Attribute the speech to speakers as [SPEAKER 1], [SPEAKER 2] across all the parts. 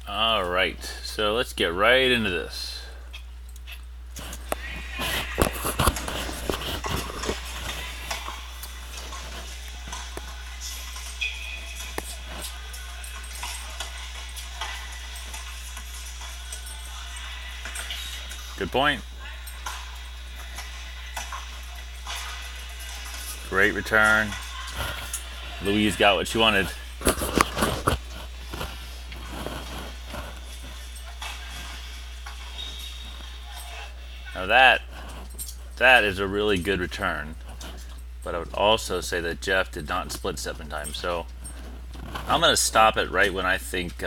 [SPEAKER 1] Alright, so let's get right into this. Good point. Great return. Louise got what she wanted. Now that is a really good return. But I would also say that Jeff did not split step in time. So I'm going to stop it right when I think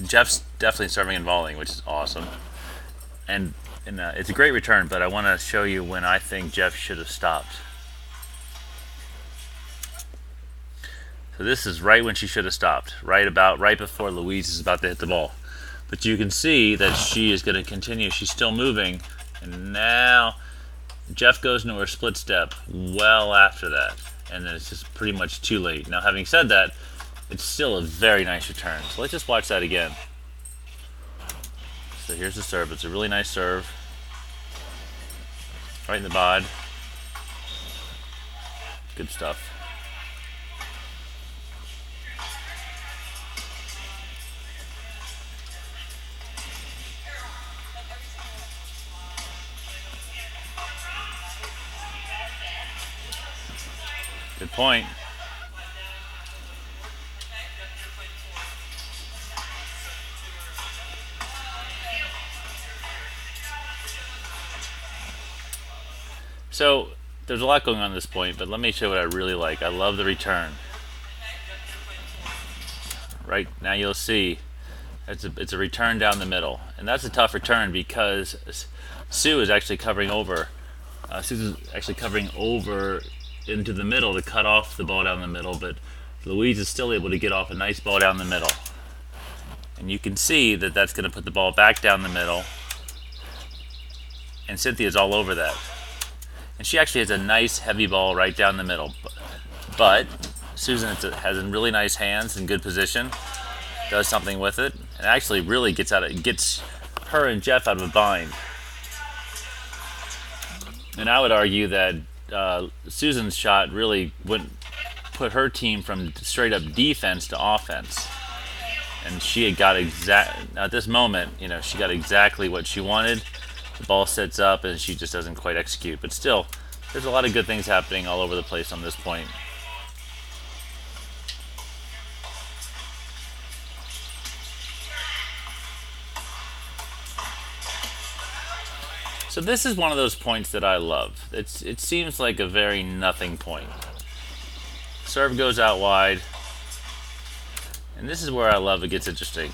[SPEAKER 1] Jeff's definitely serving and volleying, which is awesome. And it's a great return, but I want to show you when I think Jeff should have stopped. So this is right when she should have stopped, right before Louise is about to hit the ball. But you can see that she is going to continue. She's still moving, and now Jeff goes into her split step well after that, and then it's just pretty much too late. Now, having said that, it's still a very nice return. So let's just watch that again. So here's the serve. It's a really nice serve. Right in the bod. Good stuff. Good point. So there's a lot going on at this point, but let me show you what I really like. I love the return. Right now you'll see it's a return down the middle, and that's a tough return because Sue is actually covering over. Susan's actually covering over into the middle to cut off the ball down the middle, but Louise is still able to get off a nice ball down the middle. And you can see that that's going to put the ball back down the middle, and Cynthia's all over that. And she actually has a nice heavy ball right down the middle. But Susan has really nice hands and good position, does something with it, and actually really gets her and Jeff out of a bind. And I would argue that Susan's shot really wouldn't put her team from straight up defense to offense. And she had got at this moment, she got exactly what she wanted. The ball sets up and she just doesn't quite execute. But still, there's a lot of good things happening all over the place on this point. So this is one of those points that I love. It seems like a very nothing point. Serve goes out wide. And this is where I love it gets interesting.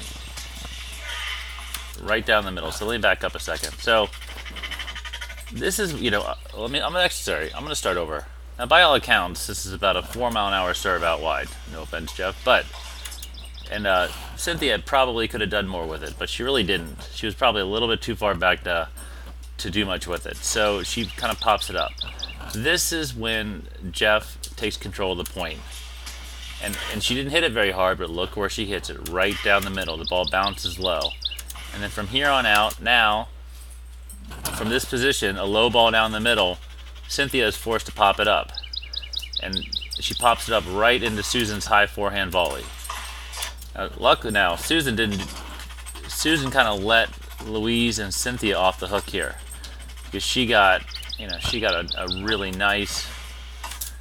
[SPEAKER 1] Right down the middle. So let me back up a second. So this is, I'm going to start over. Now, by all accounts, this is about a 4-mile-an-hour serve out wide. No offense, Jeff, Cynthia probably could have done more with it, but she really didn't. She was probably a little bit too far back to do much with it. So she kind of pops it up. This is when Jeff takes control of the point. And she didn't hit it very hard, but look where she hits it, right down the middle. The ball bounces low. And then from here on out, now, from this position, a low ball down the middle, Cynthia is forced to pop it up. And she pops it up right into Susan's high forehand volley. Now, Susan kind of let Louise and Cynthia off the hook here. Because she got a really nice,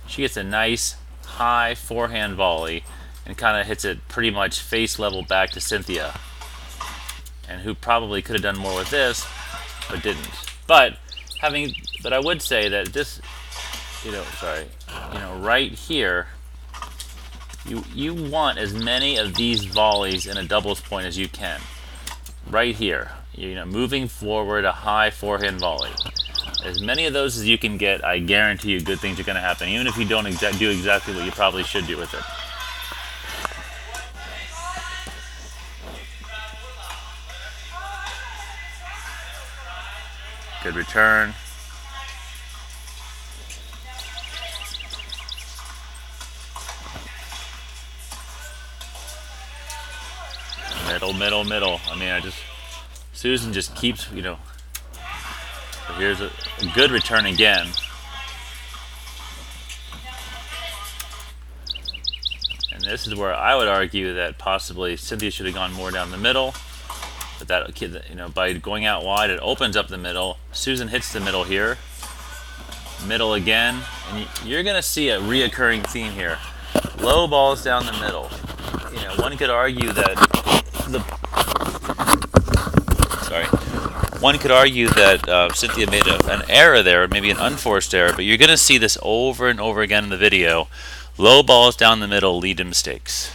[SPEAKER 1] she gets a nice high forehand volley and kind of hits it pretty much face level back to Cynthia. And who probably could have done more with this, but didn't. But I would say that this, right here, you want as many of these volleys in a doubles point as you can. Right here, moving forward, a high forehand volley. As many of those as you can get, I guarantee you good things are going to happen, even if you don't do exactly what you probably should do with it. Good return. Middle, middle, middle. I mean, Susan just keeps, here's a good return again. And this is where I would argue that possibly Cynthia should have gone more down the middle. But that, by going out wide, it opens up the middle. Susan hits the middle here. Middle again. And you're going to see a reoccurring theme here. Low balls down the middle. One could argue that Cynthia made an error there, maybe an unforced error, but you're going to see this over and over again in the video. Low balls down the middle lead to mistakes.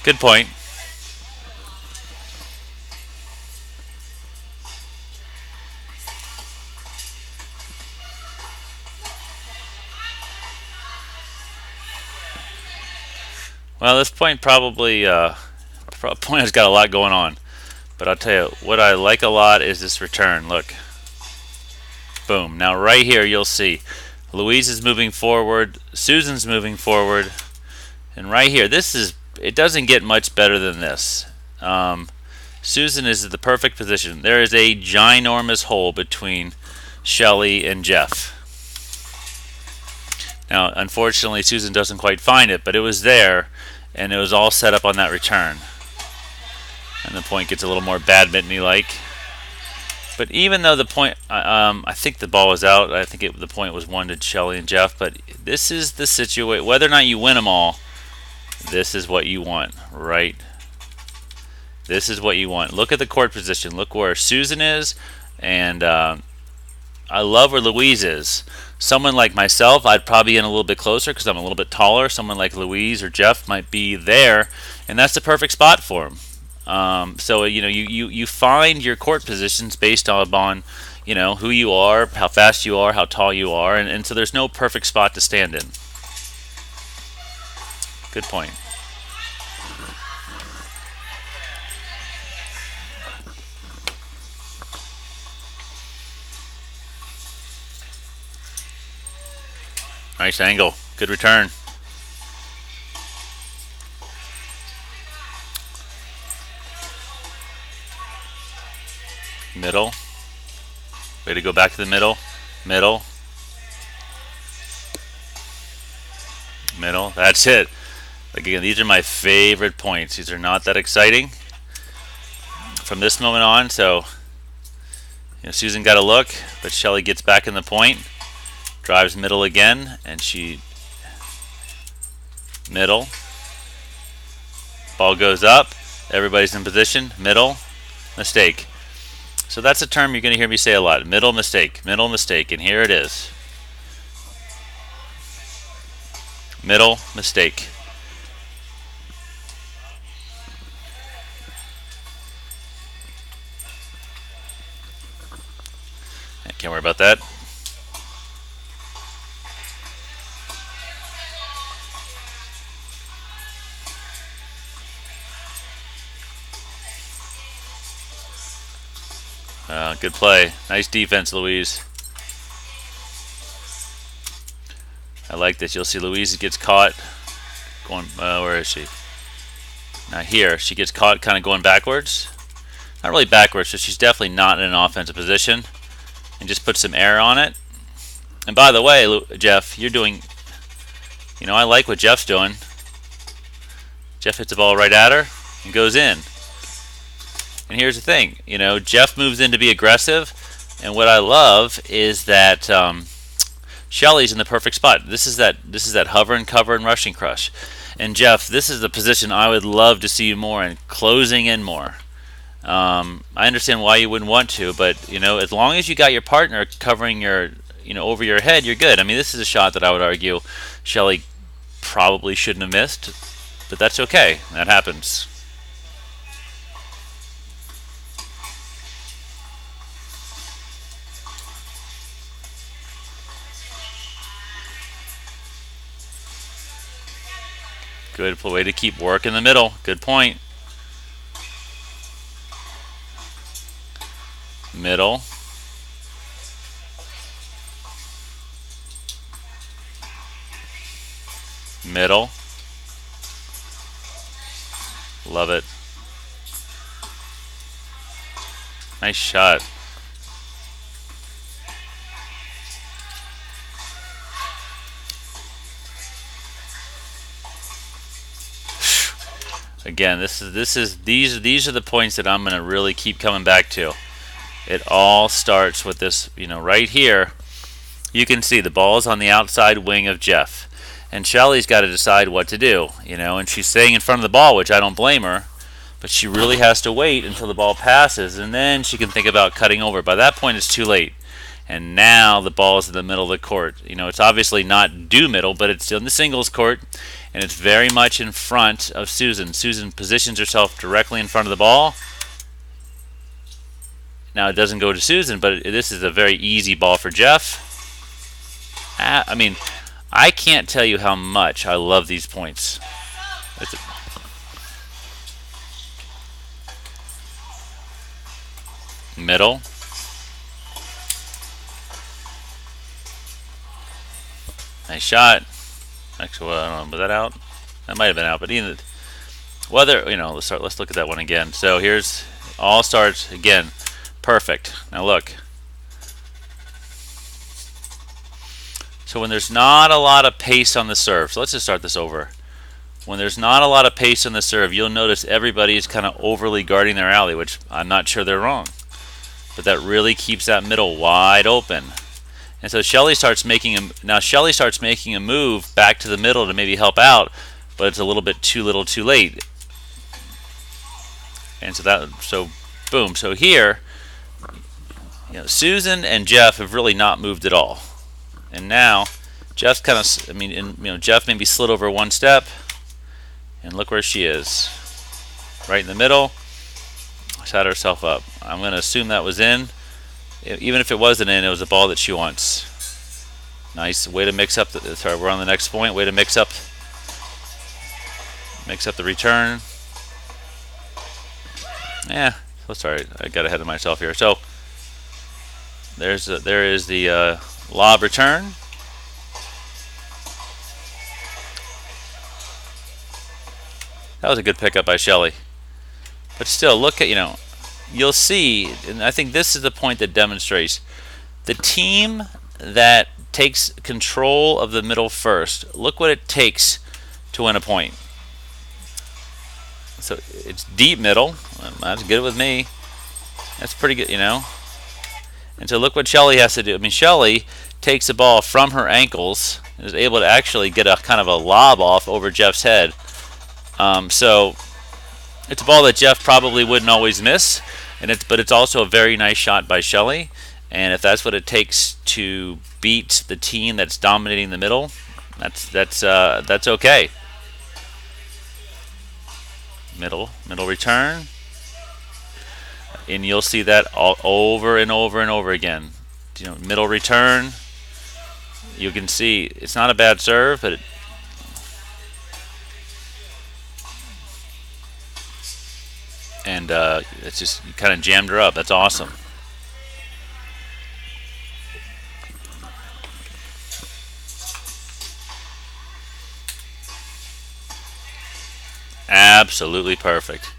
[SPEAKER 1] Good point. Well, this point probably point has got a lot going on, but I'll tell you what I like a lot is this return. Look, boom. Now right here you'll see Louise is moving forward, Susan's moving forward, and right here it doesn't get much better than this. Susan is in the perfect position. There is a ginormous hole between Shelly and Jeff. Now, unfortunately, Susan doesn't quite find it, but it was there, and it was all set up on that return. And the point gets a little more badminton-y like. But even though the point, I think the ball was out. I think the point was one to Shelly and Jeff. But this is the situation. Whether or not you win them all, this is what you want, right? This is what you want. Look at the court position. Look where Susan is, and I love where Louise is. Someone like myself, I'd probably be in a little bit closer because I'm a little bit taller. Someone like Louise or Jeff might be there, and that's the perfect spot for them. So you find your court positions based on who you are, how fast you are, how tall you are, and so there's no perfect spot to stand in. Good point. Nice angle. Good return. Middle. Way to go back to the middle. Middle. Middle. That's it. Like again, these are my favorite points. These are not that exciting from this moment on. So Susan got a look, but Shelly gets back in the point. Drives middle again, and she middle. Ball goes up. Everybody's in position. Middle. Mistake. So that's a term you're going to hear me say a lot. Middle mistake. Middle mistake. And here it is. Middle mistake. Can't worry about that. Good play. Nice defense, Louise. I like this. You'll see Louise gets caught going, where is she? Now here, she gets caught kind of going backwards. Not really backwards, so she's definitely not in an offensive position. And just put some air on it. And by the way, Jeff, you're doing, I like what Jeff's doing. Jeff hits the ball right at her and goes in. And here's the thing, Jeff moves in to be aggressive, and what I love is that Shelly's in the perfect spot. This is that hover and cover and rushing crush. And Jeff, this is the position I would love to see you more in, closing in more. I understand why you wouldn't want to, but as long as you got your partner covering your, over your head, you're good. I mean, this is a shot that I would argue Shelly probably shouldn't have missed, but that's okay. That happens. Good way to keep work in the middle. Good point. Middle. Middle. Love it. Nice shot. Again, these are the points that I'm going to really keep coming back to. It all starts with this, right here. You can see the ball is on the outside wing of Jeff. And Shelly's got to decide what to do, and she's staying in front of the ball, which I don't blame her. But she really has to wait until the ball passes, and then she can think about cutting over. By that point, it's too late. And now the ball is in the middle of the court. It's obviously not due middle, but it's still in the singles court, and it's very much in front of Susan. Susan positions herself directly in front of the ball. Now it doesn't go to Susan, but this is a very easy ball for Jeff. I can't tell you how much I love these points. Middle. Nice shot. Actually, I don't know, was that out? That might have been out, but either whether let's look at that one again. So here's all starts again. Perfect. Now look. So when there's not a lot of pace on the serve, so let's just start this over. When there's not a lot of pace on the serve, you'll notice everybody is kind of overly guarding their alley, which I'm not sure they're wrong. But that really keeps that middle wide open. And so Shelly starts making a move back to the middle to maybe help out, but it's a little bit too little, too late. And so boom. So here, Susan and Jeff have really not moved at all. And now Jeff Jeff maybe slid over one step, and look where she is, right in the middle. Set herself up. I'm going to assume that was in. Even if it wasn't in, it was a ball that she wants. Nice way to mix up. Sorry, we're on the next point. Way to mix up the return. Yeah, sorry, I got ahead of myself here. So there is the lob return. That was a good pickup by Shelly. But still, look at, you'll see, and I think this is the point that demonstrates the team that takes control of the middle first. Look what it takes to win a point. So it's deep middle. That's good with me. That's pretty good, And so look what Shelly has to do. Shelly takes the ball from her ankles and is able to actually get a kind of a lob off over Jeff's head. So it's a ball that Jeff probably wouldn't always miss, but it's also a very nice shot by Shelly. And if that's what it takes to beat the team that's dominating the middle, that's okay. Middle return, and you'll see that all over and over and over again. Middle return. You can see it's not a bad serve, but it's just kind of jammed her up. That's awesome. Absolutely perfect.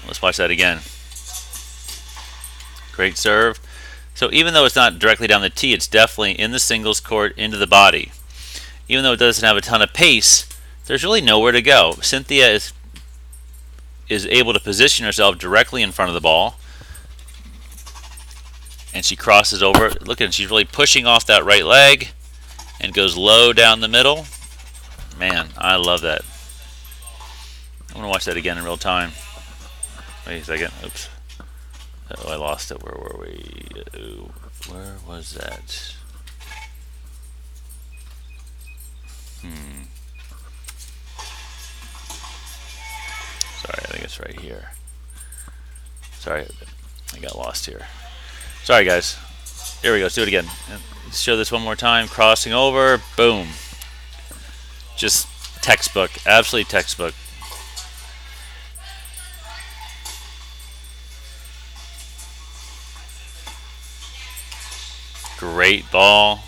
[SPEAKER 1] Let's watch that again. Great serve. So even though it's not directly down the tee, it's definitely in the singles court into the body. Even though it doesn't have a ton of pace, there's really nowhere to go. Cynthia is able to position herself directly in front of the ball, and she crosses over. Look at it, she's really pushing off that right leg and goes low down the middle. Man, I love that. I'm going to watch that again in real time. Wait a second. Oops. Oh, I lost it. Where were we? Where was that? Sorry, I think it's right here. Sorry, I got lost here. Sorry, guys. Here we go. Let's do it again. Let's show this one more time. Crossing over. Boom. Just Textbook, absolutely textbook. Great ball.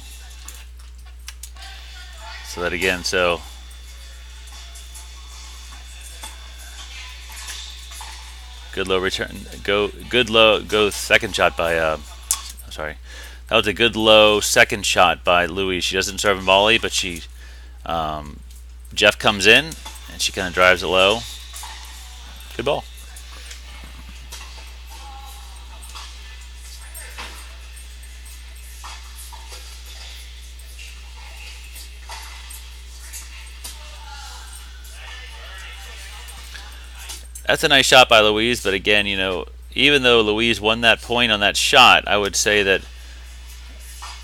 [SPEAKER 1] So that again, so good low return. Good low. Go second shot by. Sorry, that was a good low second shot by Louise. She doesn't serve and volley, but she. Jeff comes in and she kind of drives it low. Good ball. That's a nice shot by Louise, but again, you know, even though Louise won that point on that shot, I would say that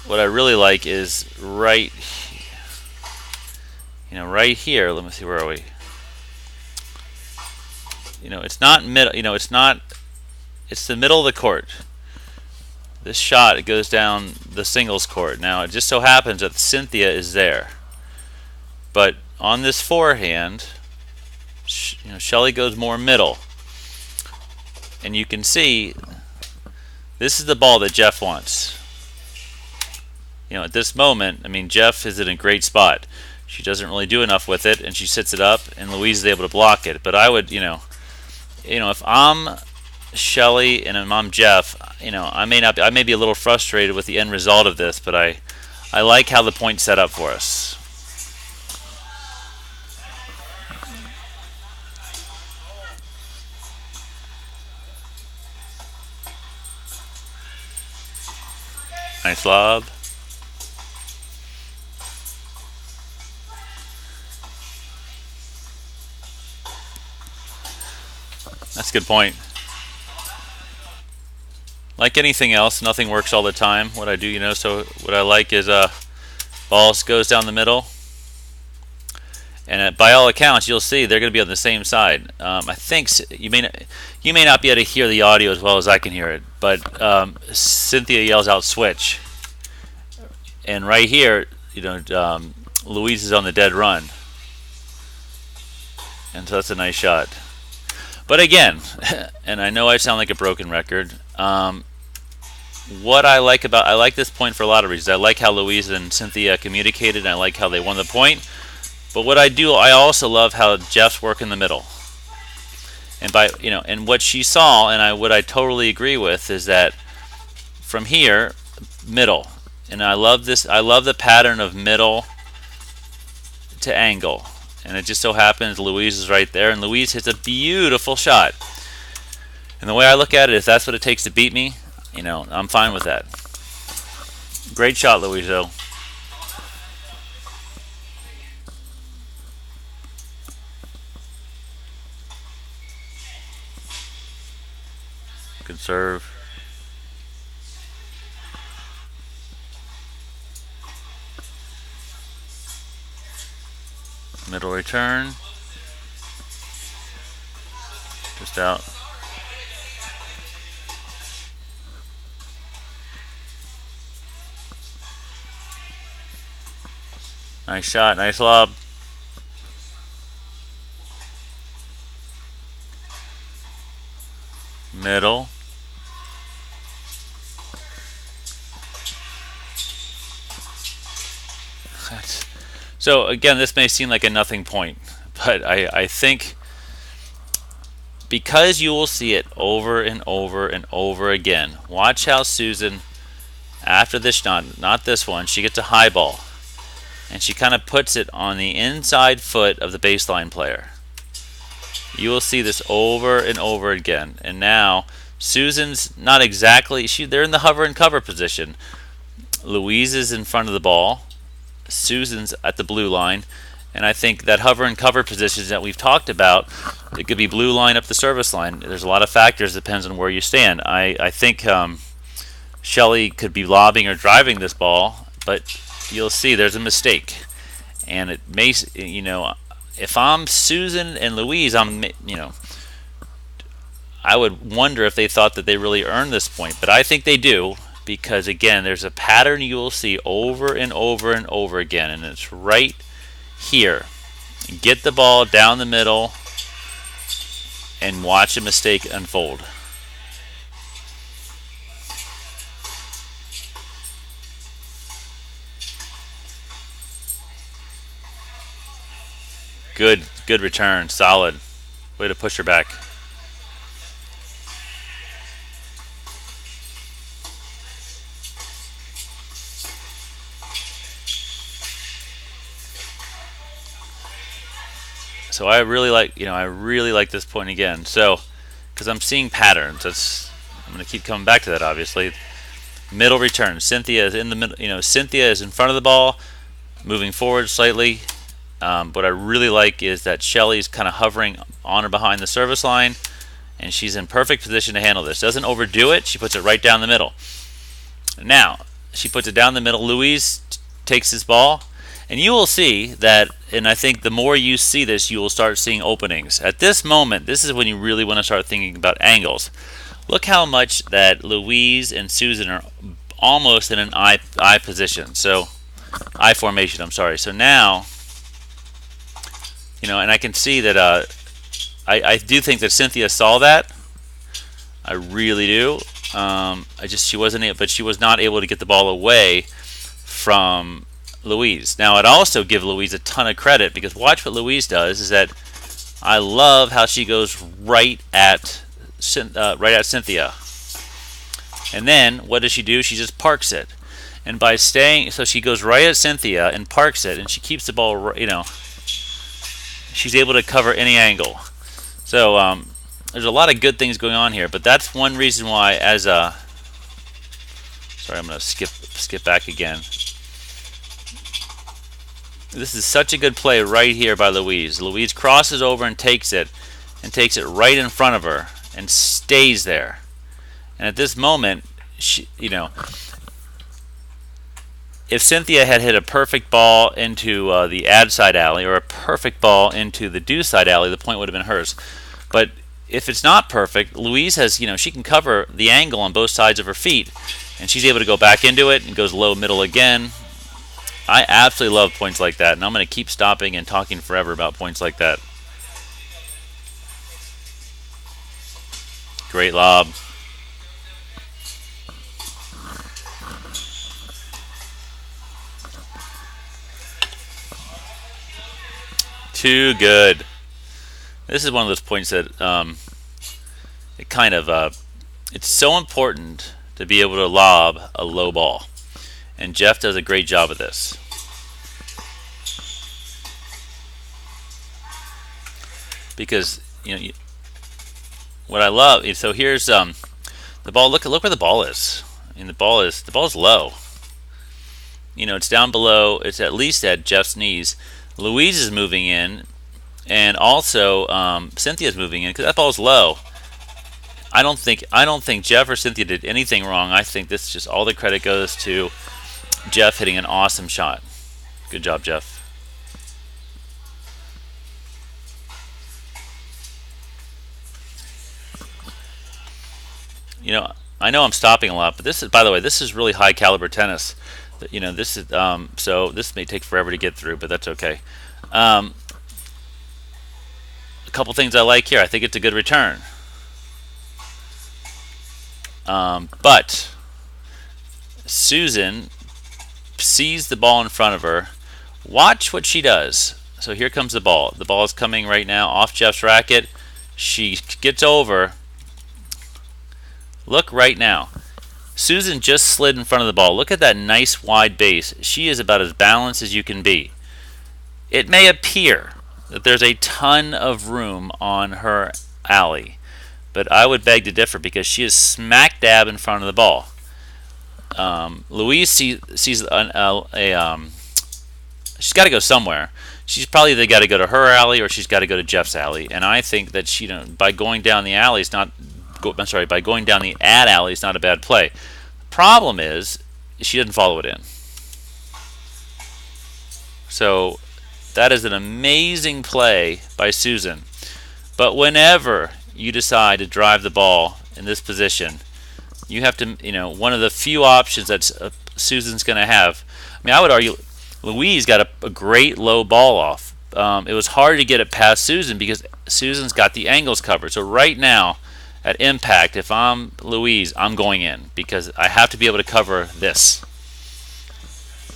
[SPEAKER 1] what I really like is right here. Let me see, where are we? You know, it's not middle. You know, it's not. It's the middle of the court. This shot, it goes down the singles court. Now, it just so happens that Cynthia is there, but on this forehand, you know, Shelly goes more middle, and you can see this is the ball that Jeff wants. You know, at this moment, I mean, Jeff is in a great spot. She doesn't really do enough with it, and she sits it up, and Louise is able to block it. But I would, you know, if I'm Shelly and I'm Jeff, you know, I may be a little frustrated with the end result of this, but I like how the point's set up for us. Nice lob. That's a good point. Like anything else, nothing works all the time. What I do, you know, so what I like is ball goes down the middle, and by all accounts, you'll see they're going to be on the same side. I think you may not be able to hear the audio as well as I can hear it, but Cynthia yells out switch, and right here, you know, Louise is on the dead run, and so that's a nice shot. But again, and I know I sound like a broken record. What I like this point for a lot of reasons. I like how Louise and Cynthia communicated, and I like how they won the point. But what I also love how Jeff's work in the middle. And and what she saw, and what I totally agree with, is that from here, middle. And I love this. I love the pattern of middle to angle. And it just so happens Louise is right there, and Louise hits a beautiful shot. And the way I look at it, if that's what it takes to beat me, you know, I'm fine with that. Great shot, Louise, though. Good serve. Middle return. Just out. Nice shot, nice lob. Middle. So again, this may seem like a nothing point, but I think because you will see it over and over and over again. Watch how Susan, after this shot, not this one, she gets a high ball, and she kind of puts it on the inside foot of the baseline player. You will see this over and over again. And now Susan's not exactly, they're in the hover and cover position. Louise is in front of the ball. Susan's at the blue line, and I think that hover and cover positions that we've talked about, it could be blue line up the service line. There's a lot of factors, depends on where you stand. I think Shelly could be lobbing or driving this ball, but you'll see there's a mistake, and it may, you know, if I'm Susan and Louise, I would wonder if they thought that they really earned this point, but I think they do. Because again, there's a pattern you will see over and over and over again, and it's right here. Get the ball down the middle and watch a mistake unfold. Good return. Solid. Way to push her back. So I really like this point again. So, because I'm seeing patterns. I'm going to keep coming back to that. Obviously, middle return. Cynthia is in the middle. Cynthia is in front of the ball, moving forward slightly. What I really like is that Shelly's kind of hovering on or behind the service line, and she's in perfect position to handle this. Doesn't overdo it. She puts it right down the middle. Now she puts it down the middle. Louise takes this ball. And you will see that, and I think the more you see this, you will start seeing openings. At this moment, this is when you really want to start thinking about angles. Look how much that Louise and Susan are almost in an I position. So, I formation, I'm sorry. So now, and I can see that I do think that Cynthia saw that. I really do. She was not able to get the ball away from Louise. Now, I'd also give Louise a ton of credit, because watch what Louise does. Is that I love how she goes right at Cynthia, and then what does she do? She just parks it, and by staying, so she goes right at Cynthia and parks it, and she keeps the ball. She's able to cover any angle. So there's a lot of good things going on here, but that's one reason why. Sorry, I'm going to skip back again. This is such a good play right here by Louise. Louise crosses over and takes it right in front of her and stays there. And at this moment, if Cynthia had hit a perfect ball into the ad side alley, or a perfect ball into the do side alley, the point would have been hers. But if it's not perfect, Louise has, she can cover the angle on both sides of her feet, and she's able to go back into it and goes low middle again. I absolutely love points like that, and I'm going to keep stopping and talking forever about points like that. Great lob. Too good. This is one of those points that it's so important to be able to lob a low ball. And Jeff does a great job of this. Because what I love is, so here's the ball. Look where the ball is. And the ball is low. It's down below. It's at least at Jeff's knees. Louise is moving in, and also Cynthia's moving in, because that ball's low. I don't think Jeff or Cynthia did anything wrong. I think this is just all the credit goes to Jeff hitting an awesome shot. Good job, Jeff. I know I'm stopping a lot, but this is, by the way, this is really high caliber tennis. This is so this may take forever to get through, but that's okay. A couple things I like here. I think it's a good return. But Susan sees the ball in front of her. Watch what she does. So here comes the ball. The ball is coming right now off Jeff's racket. She gets over. Look right now. Susan just slid in front of the ball. Look at that nice wide base. She is about as balanced as you can be. It may appear that there's a ton of room on her alley, but I would beg to differ, because she is smack dab in front of the ball. Louise sees she's got to go somewhere. She's probably either got to go to her alley, or she's got to go to Jeff's alley. And I think that by going down the alley is not. By going down the ad alley is not a bad play. Problem is, she didn't follow it in. So that is an amazing play by Susan. But whenever you decide to drive the ball in this position, you have to, one of the few options that Susan's going to have. I mean, I would argue Louise got a great low ball off, it was hard to get it past Susan because Susan's got the angles covered. So right now, at impact, if I'm Louise, I'm going in because I have to be able to cover this.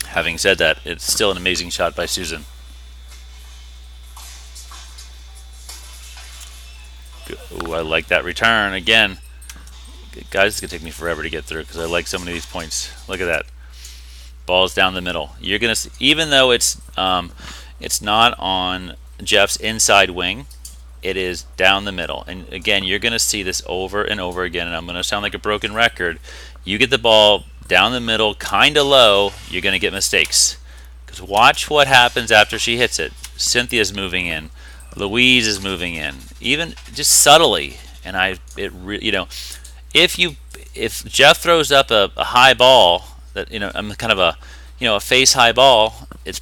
[SPEAKER 1] Having said that, it's still an amazing shot by Susan. Ooh, I like that return again. Guys, it's gonna take me forever to get through because I like so many of these points. Look at that. Ball's down the middle. You're gonna see, even though it's not on Jeff's inside wing, it is down the middle. And again, you're gonna see this over and over again. And I'm gonna sound like a broken record. You get the ball down the middle, kind of low, you're gonna get mistakes. Because watch what happens after she hits it. Cynthia's moving in. Louise is moving in, even just subtly. And if Jeff throws up a high ball that I'm kind of a face high ball, it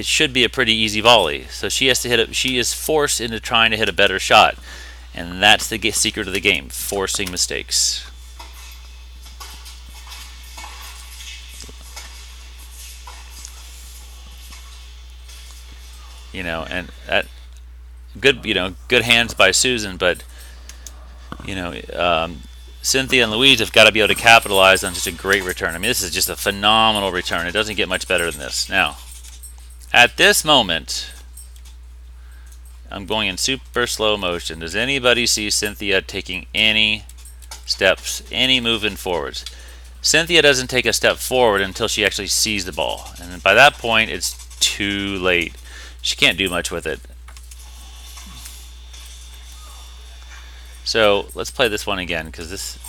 [SPEAKER 1] should be a pretty easy volley. So she has to hit it. She is forced into trying to hit a better shot, and that's the secret of the game: forcing mistakes. And that good hands by Susan, but Cynthia and Louise have got to be able to capitalize on just a great return. I mean, this is just a phenomenal return. It doesn't get much better than this. Now, at this moment, I'm going in super slow motion. Does anybody see Cynthia taking any steps, any moving forwards? Cynthia doesn't take a step forward until she actually sees the ball. And by that point, it's too late. She can't do much with it. So let's play this one again because this,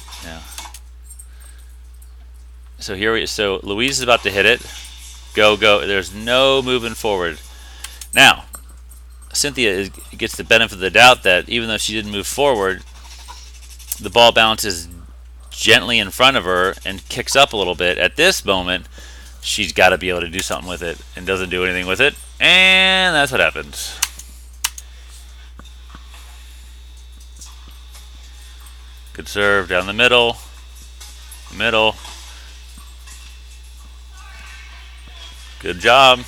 [SPEAKER 1] So so Louise is about to hit it. Go. There's no moving forward. Now, Cynthia gets the benefit of the doubt that even though she didn't move forward, the ball bounces gently in front of her and kicks up a little bit. At this moment, she's got to be able to do something with it and doesn't do anything with it. And that's what happens. Good serve down the middle. Good job.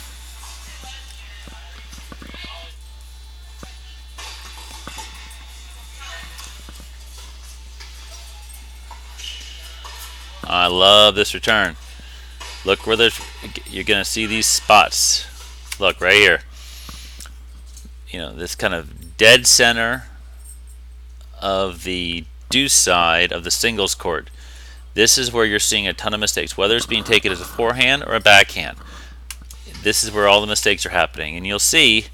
[SPEAKER 1] I love this return. Look where you're going to see these spots. Look right here. This kind of dead center of the deuce side of the singles court. This is where you're seeing a ton of mistakes, whether it's being taken as a forehand or a backhand. This is where all the mistakes are happening, and you'll see.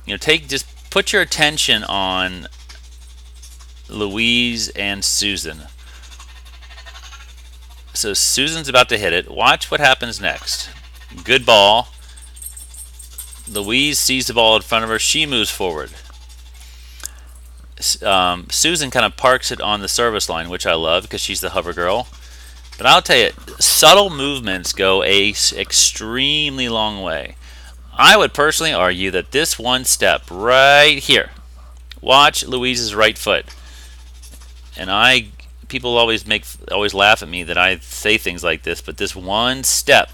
[SPEAKER 1] Just put your attention on Louise and Susan. So Susan's about to hit it. Watch what happens next. Good ball. Louise sees the ball in front of her. She moves forward. Susan kind of parks it on the service line, which I love because she's the hover girl. But I'll tell you, subtle movements go a extremely long way. I would personally argue that this one step right here, watch Louise's right foot, and people always laugh at me that I say things like this, but this one step,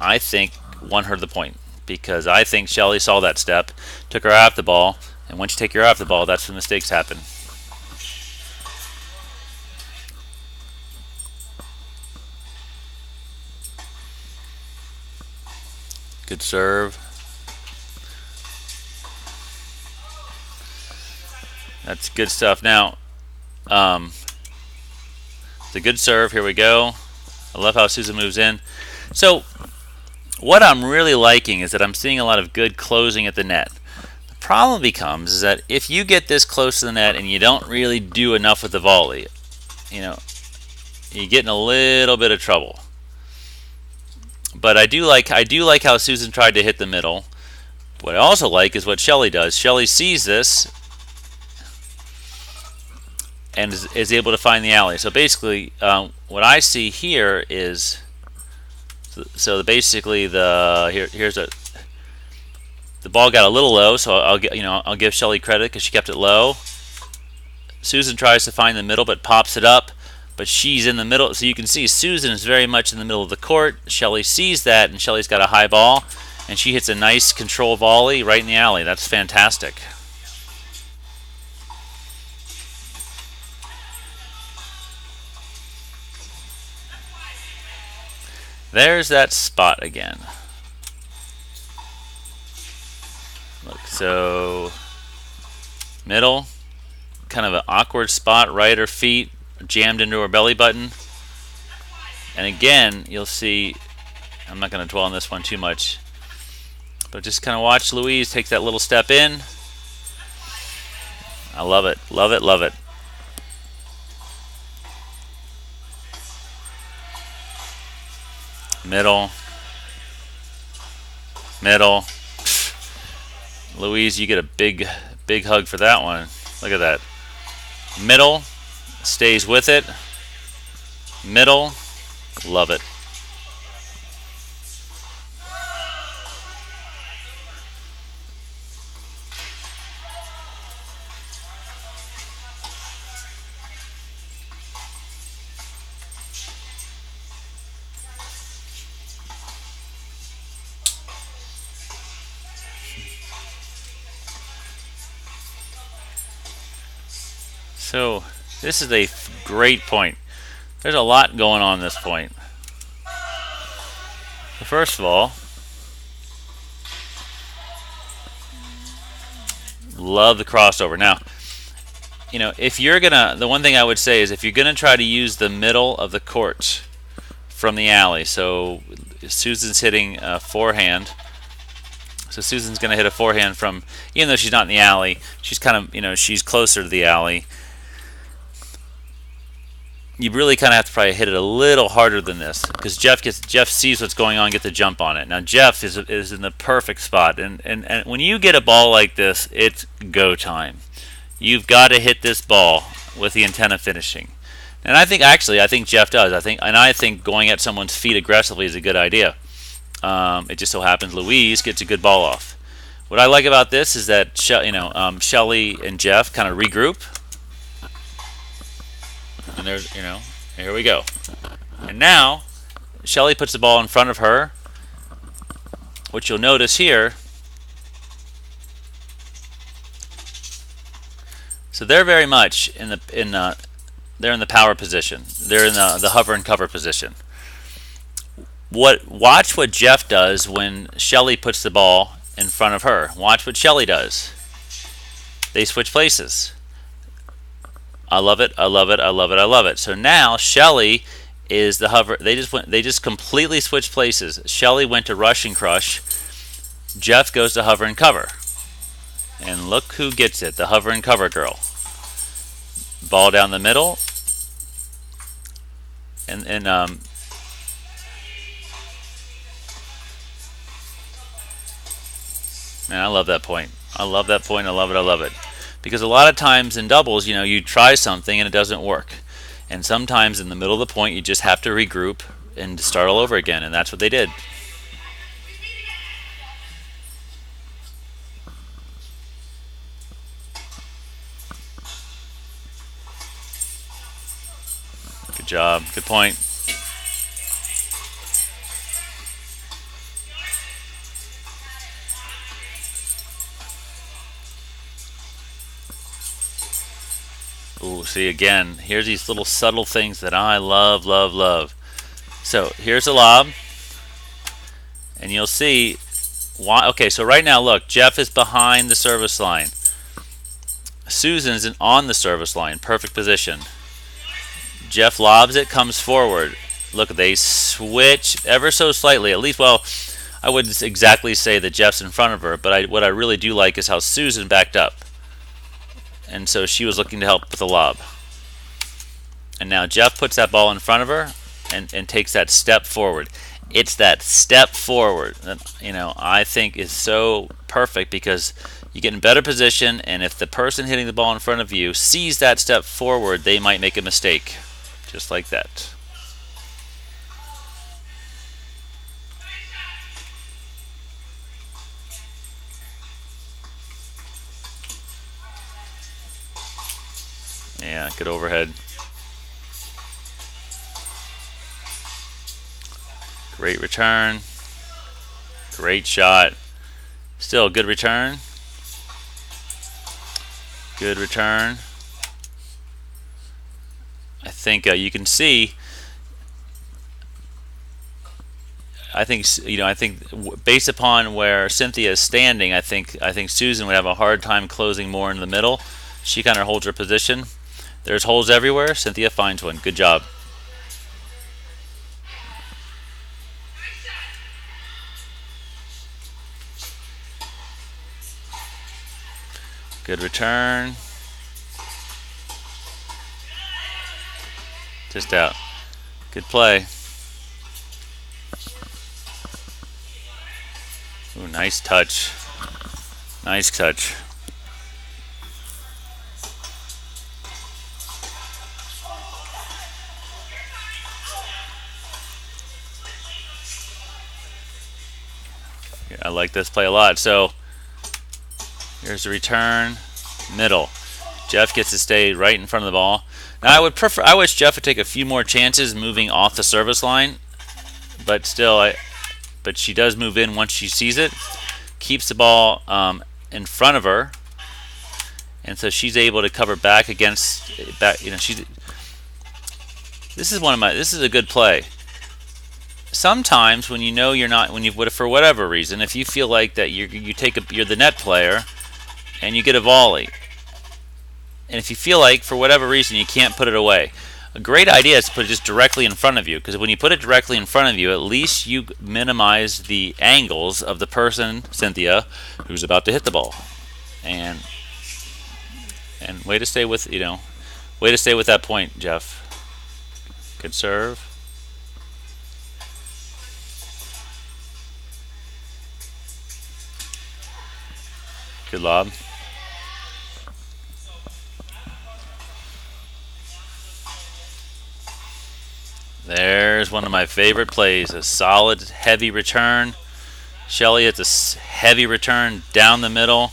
[SPEAKER 1] I think, won her the point because I think Shelly saw that step, took her off the ball. And once you take your eye off the ball, that's when mistakes happen. Good serve. That's good stuff. Now, it's a good serve. Here we go. I love how Susan moves in. So, what I'm really liking is that I'm seeing a lot of good closing at the net. Problem becomes is that if you get this close to the net and you don't really do enough with the volley, you get in a little bit of trouble. But I do like how Susan tried to hit the middle. What I also like is what Shelly does. Shelly sees this and is able to find the alley. So basically, what I see here is basically here's a. The ball got a little low, so I'll give Shelly credit because she kept it low. Susan tries to find the middle but pops it up, but she's in the middle. So you can see Susan is very much in the middle of the court. Shelly sees that, and Shelly's got a high ball, And she hits a nice control volley right in the alley. That's fantastic. There's that spot again. Look, so middle, kind of an awkward spot, right at her feet, jammed into her belly button. And again, you'll see, I'm not going to dwell on this one too much, but just kind of watch Louise take that little step in. I love it, love it, love it. Middle, middle. Louise, you get a big hug for that one. Look at that. Middle, stays with it. Middle, love it. So this is a great point. There's a lot going on this point. First of all, love the crossover. Now, you know, if you're gonna, the one thing I would say is if you're gonna try to use the middle of the court from the alley, so Susan's hitting a forehand. So Susan's gonna hit a forehand from, even though she's not in the alley, she's kind of, you know, she's closer to the alley. You really kind of have to probably hit it a little harder than this because Jeff sees what's going on, get the jump on it. Now Jeff is in the perfect spot, and when you get a ball like this, it's go time. You've got to hit this ball with the intent of finishing. And I think Jeff does. I think going at someone's feet aggressively is a good idea. It just so happens Louise gets a good ball off. What I like about this is that Shelly and Jeff kind of regroup. And there's, here we go. And now, Shelly puts the ball in front of her. What you'll notice here, so they're very much they're in the power position. They're in the hover and cover position. Watch what Jeff does when Shelly puts the ball in front of her. Watch what Shelly does. They switch places. I love it. I love it. I love it. I love it. So now Shelly is the hover. They just completely switched places. Shelly went to rush and crush. Jeff goes to hover and cover. And look who gets it. The hover and cover girl. Ball down the middle. And man, I love that point. I love that point. I love it. I love it. Because a lot of times in doubles, you try something and it doesn't work. And sometimes in the middle of the point, you just have to regroup and start all over again. And that's what they did. Good job. Good point. Ooh, see again, here's these little subtle things that I love, love, love. So here's a lob, and you'll see why. Okay, so right now, look, Jeff is behind the service line. Susan's on the service line, perfect position. Jeff lobs it, comes forward. Look, they switch ever so slightly. At least, well, I wouldn't exactly say that Jeff's in front of her, but what I really do like is how Susan backed up. And so she was looking to help with the lob. And now Jeff puts that ball in front of her and takes that step forward. It's that step forward that I think is so perfect because you get in better position, and if the person hitting the ball in front of you sees that step forward, they might make a mistake. Just like that. Yeah, good overhead. Great return. Great shot. Still good return. Good return. I think you can see. I think based upon where Cynthia is standing, I think Susan would have a hard time closing more in the middle. She kind of holds her position. There's holes everywhere. Cynthia finds one. Good job. Good return. Just out. Good play. Ooh, nice touch. Nice touch. Yeah, I like this play a lot. So here's the return, middle. Jeff gets to stay right in front of the ball. Now I wish Jeff would take a few more chances moving off the service line, but still, but she does move in once she sees it. Keeps the ball in front of her, and so she's able to cover back against back. This is a good play. Sometimes when you know you're not, for whatever reason, if you feel like that you're the net player, and you get a volley, and if you feel like for whatever reason you can't put it away, a great idea is to put it just directly in front of you, because when you put it directly in front of you, at least you minimize the angles of the person, Cynthia, who's about to hit the ball. And way to stay with that point, Jeff. Good serve. Good lob. There's one of my favorite plays, a solid, heavy return. Shelly hits a heavy return down the middle.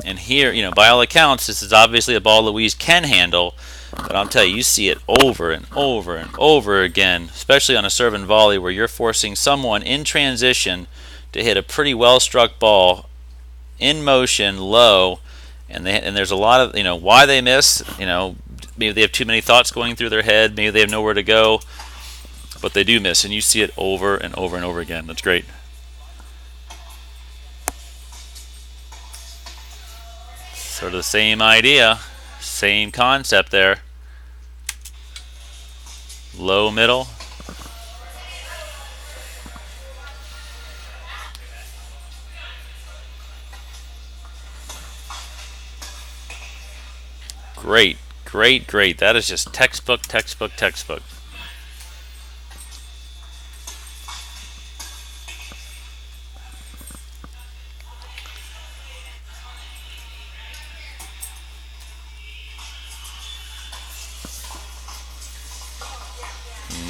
[SPEAKER 1] And here, by all accounts, this is obviously a ball Louise can handle. But I'll tell you, you see it over and over and over again, especially on a serve and volley where you're forcing someone in transition to hit a pretty well-struck ball in motion, low, and there's a lot of, why they miss, maybe they have too many thoughts going through their head, maybe they have nowhere to go, but they do miss, and you see it over and over and over again. That's great. Sort of the same idea, same concept there. Low, middle. Great, great, great. That is just textbook, textbook, textbook.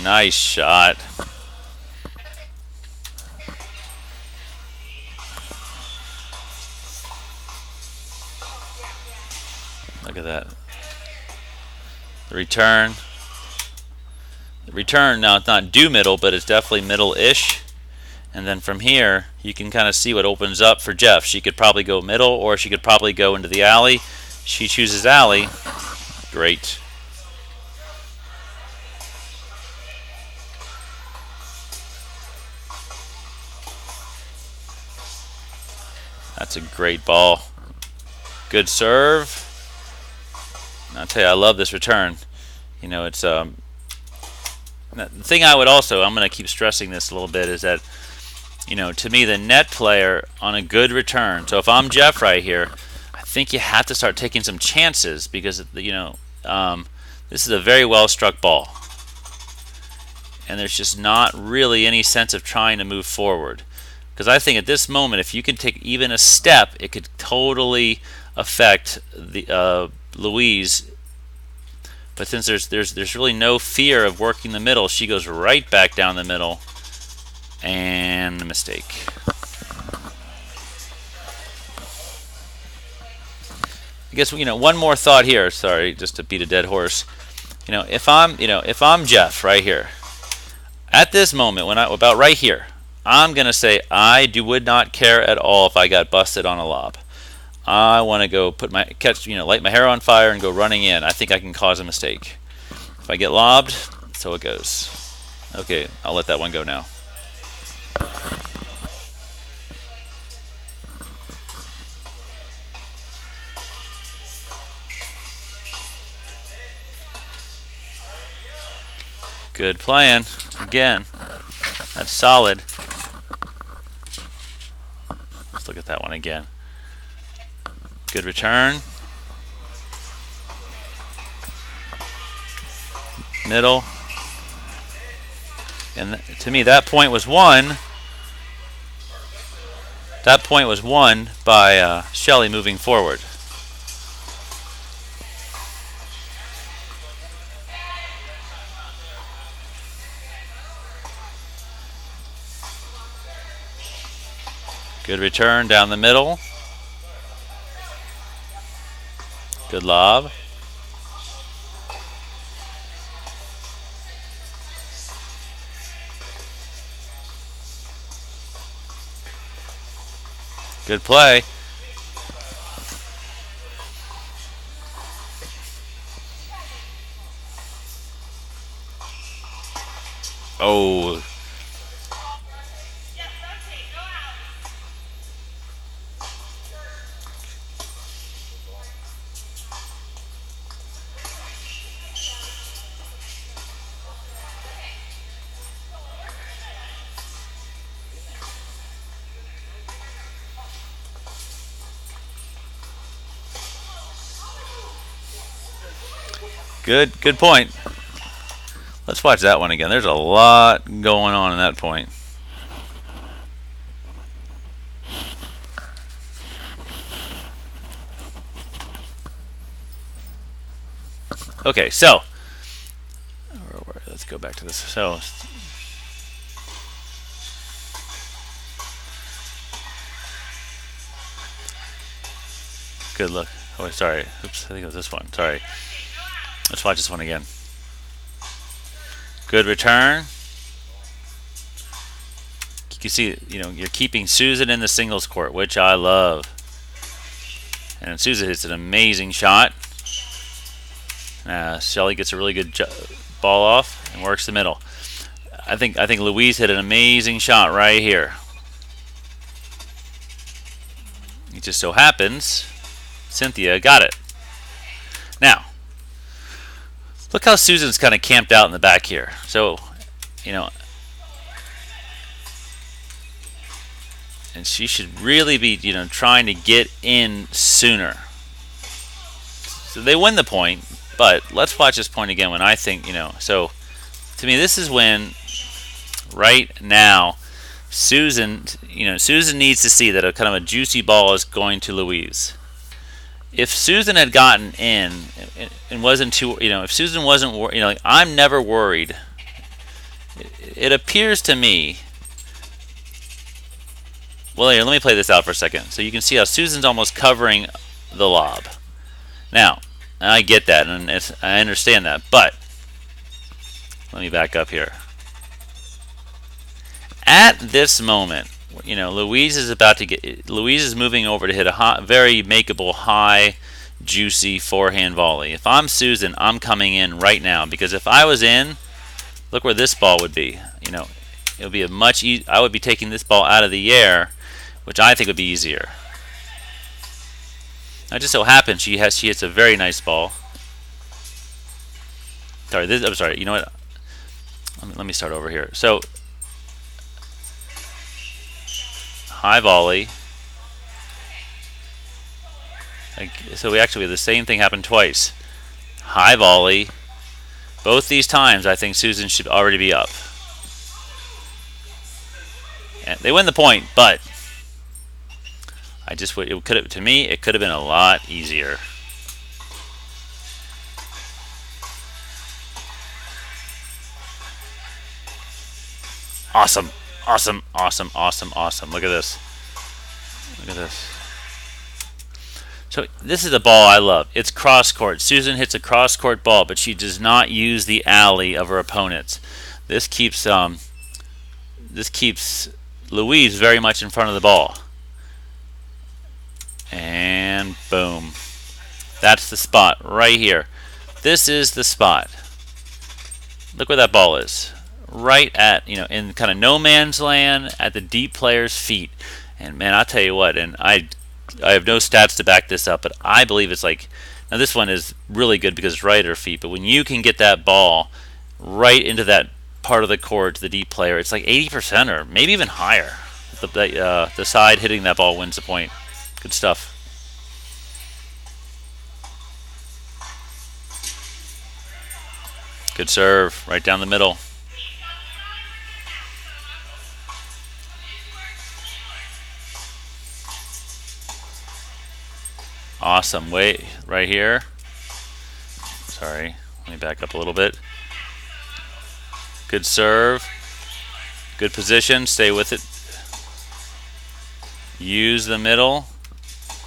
[SPEAKER 1] Nice shot. Look at that. The return. Now it's not due middle, but it's definitely middle-ish. And then from here, you can kind of see what opens up for Jeff. She could probably go middle, or she could probably go into the alley. She chooses alley. Great. That's a great ball. Good serve. I'll tell you, I love this return. It's the thing I'm going to keep stressing this a little bit, is that, to me, the net player on a good return. So if I'm Jeff right here, I think you have to start taking some chances, because this is a very well struck ball, and there's just not really any sense of trying to move forward. Because I think at this moment, if you could take even a step, it could totally affect the Louise. But since there's really no fear of working the middle, she goes right back down the middle, and a mistake. I guess one more thought here. Sorry, just to beat a dead horse. If I'm Jeff right here, at this moment, about right here, I'm going to say would not care at all if I got busted on a lob. I want to go light my hair on fire and go running in. I think I can cause a mistake. If I get lobbed, so it goes. Okay, I'll let that one go now. Good playing. Again, that's solid. Let's look at that one again. Good return. Middle. And to me, that point was won. That point was won by Shelley moving forward. Good return down the middle. Good lob. Good play. Oh. Good point. Let's watch that one again. There's a lot going on in that point. Okay, so let's go back to this. So good look. Oh, sorry. Oops, I think it was this one. Sorry. Let's watch this one again. Good return. You can see, you're keeping Susan in the singles court, which I love. And Susan hits an amazing shot. Shelley gets a really good ball off and works the middle. I think Louise hit an amazing shot right here. It just so happens Cynthia got it. Now, look how Susan's kind of camped out in the back here. So, and she should really be, trying to get in sooner. So they win the point, but let's watch this point again when I think, so to me this is when right now Susan needs to see that a kind of a juicy ball is going to Louise. If Susan had gotten in and wasn't too, if Susan wasn't, I'm never worried. It appears to me. Well, here, let me play this out for a second. So you can see how Susan's almost covering the lob. Now, I get that, and I understand that, but let me back up here. At this moment, Louise is moving over to hit a very makeable, high, juicy forehand volley. If I'm Susan, I'm coming in right now, because if I was in, look where this ball would be. It would be I would be taking this ball out of the air, which I think would be easier. Now, it just so happens she hits a very nice ball. I'm sorry. You know what? Let me start over here. So, high volley. So we have the same thing happen twice. High volley. Both these times, I think Susan should already be up. And they win the point, but to me, it could have been a lot easier. Awesome. Awesome, awesome, awesome, awesome. Look at this. Look at this. So this is a ball I love. It's cross court. Susan hits a cross court ball, but she does not use the alley of her opponents. This keeps Louise very much in front of the ball. And boom. That's the spot right here. This is the spot. Look where that ball is. Right at, in kind of no man's land at the deep player's feet. And man, I'll tell you what, and I have no stats to back this up, but I believe it's like, now this one is really good because it's right at her feet, but when you can get that ball right into that part of the court to the deep player, it's like 80% or maybe even higher. The side hitting that ball wins the point. Good stuff. Good serve, right down the middle. Awesome. Wait, right here. Sorry, let me back up a little bit. Good serve. Good position. Stay with it. Use the middle.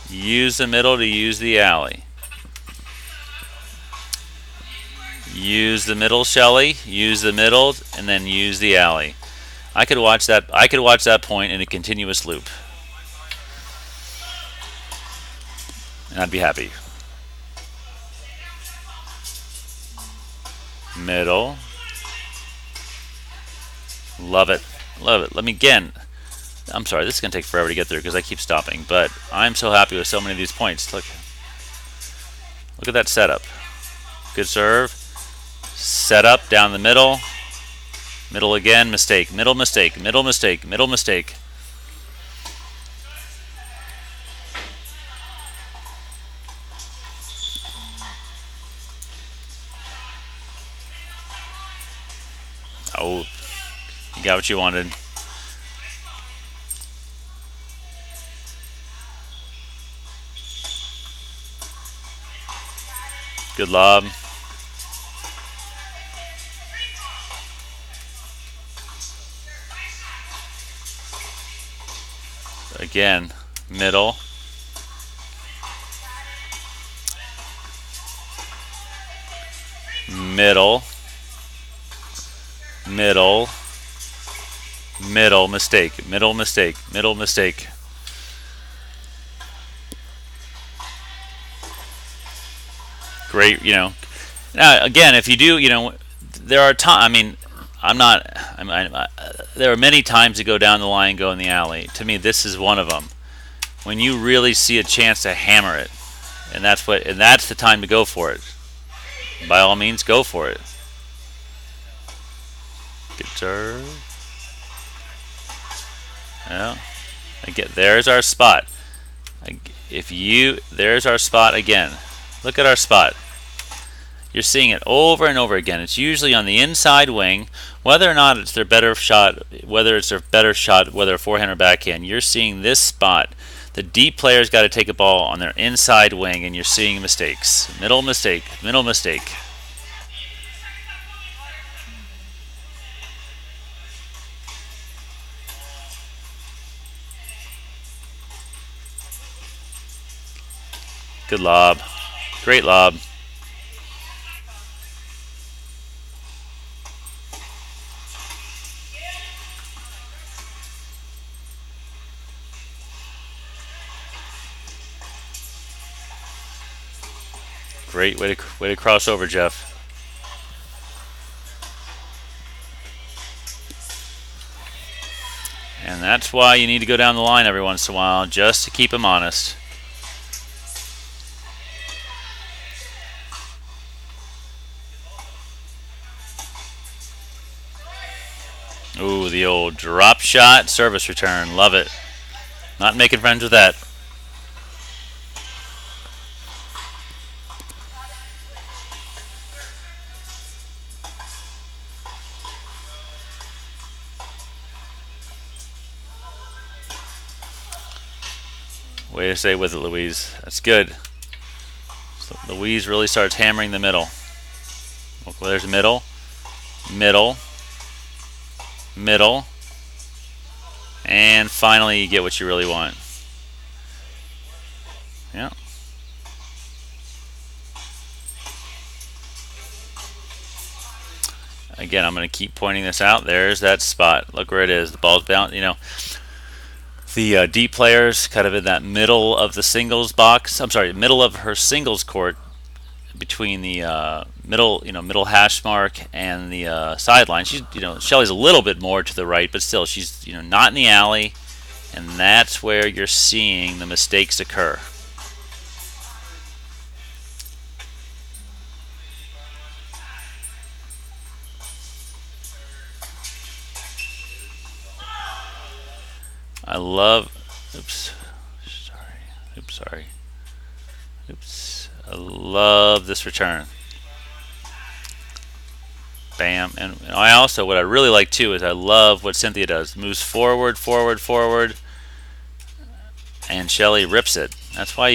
[SPEAKER 1] Use the middle to use the alley. Use the middle, Shelly. Use the middle, and then use the alley. I could watch that point in a continuous loop, and I'd be happy. Middle. Love it. Love it. Let me again. I'm sorry, this is going to take forever to get through because I keep stopping, but I'm so happy with so many of these points. Look at that setup. Good serve. Set up down the middle. Middle again, mistake. Middle mistake. Middle mistake. Middle mistake. Oh, you got what you wanted. Good lob. Again, middle. Middle. Middle. Middle mistake. Middle mistake. Middle mistake. Great, Now again, if you do, there are times. I mean, there are many times to go down the line, go in the alley. To me, this is one of them. When you really see a chance to hammer it, and that's the time to go for it. By all means, go for it. Good serve. Yeah. Again, there's our spot. There's our spot again. Look at our spot. You're seeing it over and over again. It's usually on the inside wing. Whether or not it's their better shot, whether forehand or backhand, you're seeing this spot. The deep player's got to take a ball on their inside wing, and you're seeing mistakes. Middle mistake. Middle mistake. Good lob. Great lob. Great way to cross over, Jeff. And that's why you need to go down the line every once in a while, just to keep them honest. Ooh, the old drop shot service return. Love it. Not making friends with that. Way to stay with it, Louise. That's good. So Louise really starts hammering the middle. Well, there's the middle. Middle. Middle. And finally you get what you really want. Yeah. Again, I'm going to keep pointing this out. There's that spot. Look where it is. The ball's bound. The D player's kind of in that middle of the singles box. I'm sorry, middle of her singles court, between the middle hash mark and the sideline. She's, Shelly's a little bit more to the right, but still, she's, not in the alley, and that's where you're seeing the mistakes occur. I love. I love this return. Bam. And I also, what I really like too, is I love what Cynthia does. Moves forward, forward, forward, and Shelly rips it. That's why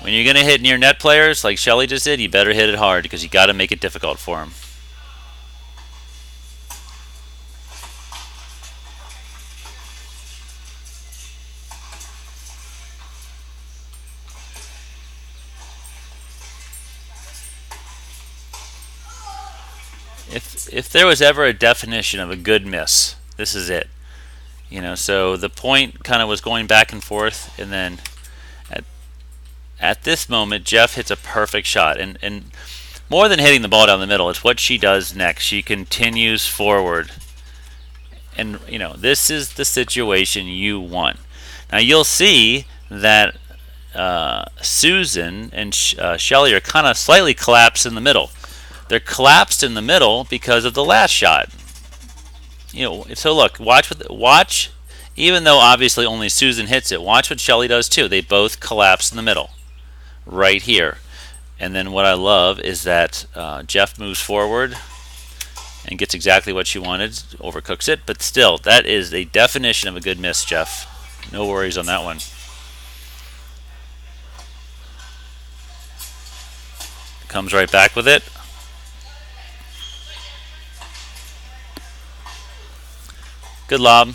[SPEAKER 1] when you're gonna hit near net players like Shelly just did, you better hit it hard, because you got to make it difficult for them. If there was ever a definition of a good miss, this is it. So the point kind of was going back and forth, and then at this moment, Jeff hits a perfect shot. And more than hitting the ball down the middle, it's what she does next. She continues forward. And, this is the situation you want. Now, you'll see that Susan and Shelly are kind of slightly collapsed in the middle. They're collapsed in the middle because of the last shot. So look, watch. Even though obviously only Susan hits it, watch what Shelly does too. They both collapse in the middle, right here. And then what I love is that Jeff moves forward and gets exactly what she wanted, overcooks it. But still, that is a definition of a good miss, Jeff. No worries on that one. Comes right back with it. Good lob.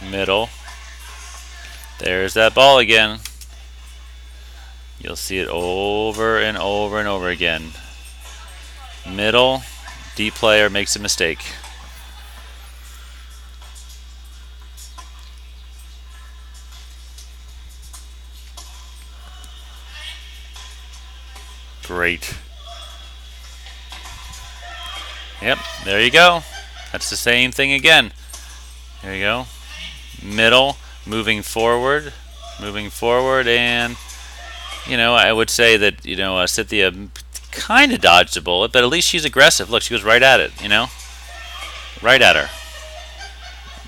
[SPEAKER 1] Middle. There's that ball again. You'll see it over and over and over again. Middle. D player makes a mistake. Great. Yep, there you go. That's the same thing again. There you go. Middle, moving forward, and I would say that Cynthia kind of dodged a bullet, but at least she's aggressive. Look, she goes right at it. Right at her.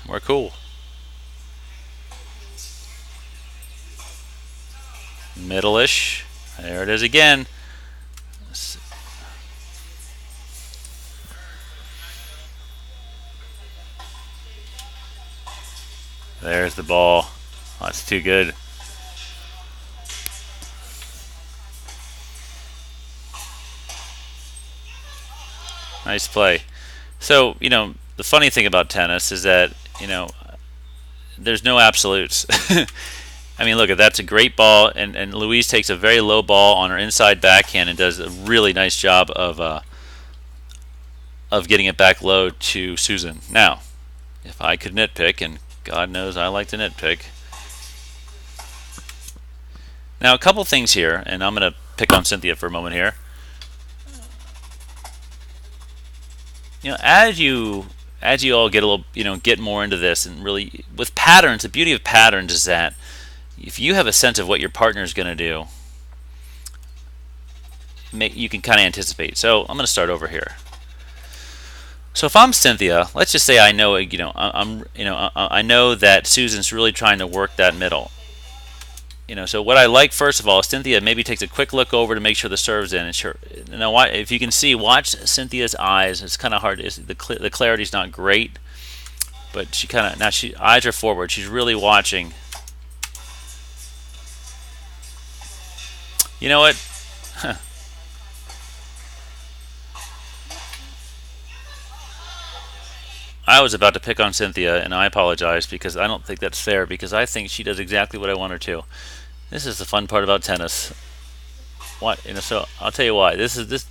[SPEAKER 1] We're cool. Middle-ish. There it is again. There's the ball. Oh, that's too good. Nice play. So, the funny thing about tennis is that, there's no absolutes. I mean, look, that's a great ball, and Louise takes a very low ball on her inside backhand and does a really nice job of getting it back low to Susan. Now, if I could nitpick, and God knows I like to nitpick. Now, a couple things here, and I'm going to pick on Cynthia for a moment here. As you all get a little, get more into this, and really with patterns, the beauty of patterns is that if you have a sense of what your partner is going to do, you can kind of anticipate. So I'm going to start over here. So if I'm Cynthia, let's just say I know, I know that Susan's really trying to work that middle. So what I like, first of all, is Cynthia maybe takes a quick look over to make sure the serve's in. And sure, if you can see, watch Cynthia's eyes. It's kind of hard. The clarity's not great, but she eyes are forward. She's really watching. You know what? I was about to pick on Cynthia, and I apologize because I don't think that's fair, because I think she does exactly what I want her to. This is the fun part about tennis. What, so I'll tell you why. This.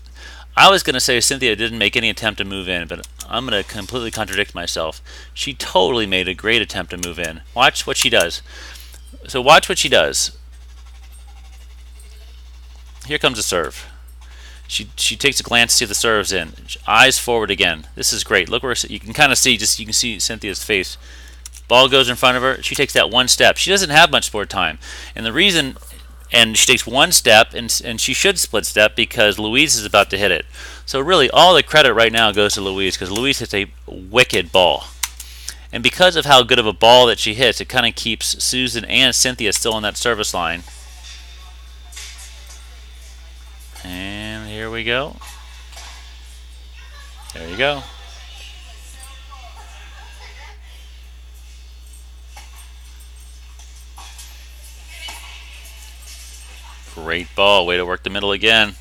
[SPEAKER 1] I was going to say Cynthia didn't make any attempt to move in, but I'm going to completely contradict myself. She totally made a great attempt to move in. Watch what she does. So watch what she does. Here comes a serve. She takes a glance to see if the serve's in. Eyes forward again. This is great. Look where you can kind of see. You can see Cynthia's face. Ball goes in front of her. She takes that one step. She doesn't have much sport time, and the reason. And she takes one step, and she should split step because Louise is about to hit it. So really, all the credit right now goes to Louise, because Louise hits a wicked ball. And because of how good of a ball that she hits, it kind of keeps Susan and Cynthia still on that service line. And here we go. There you go. Great ball. Way to work the middle again.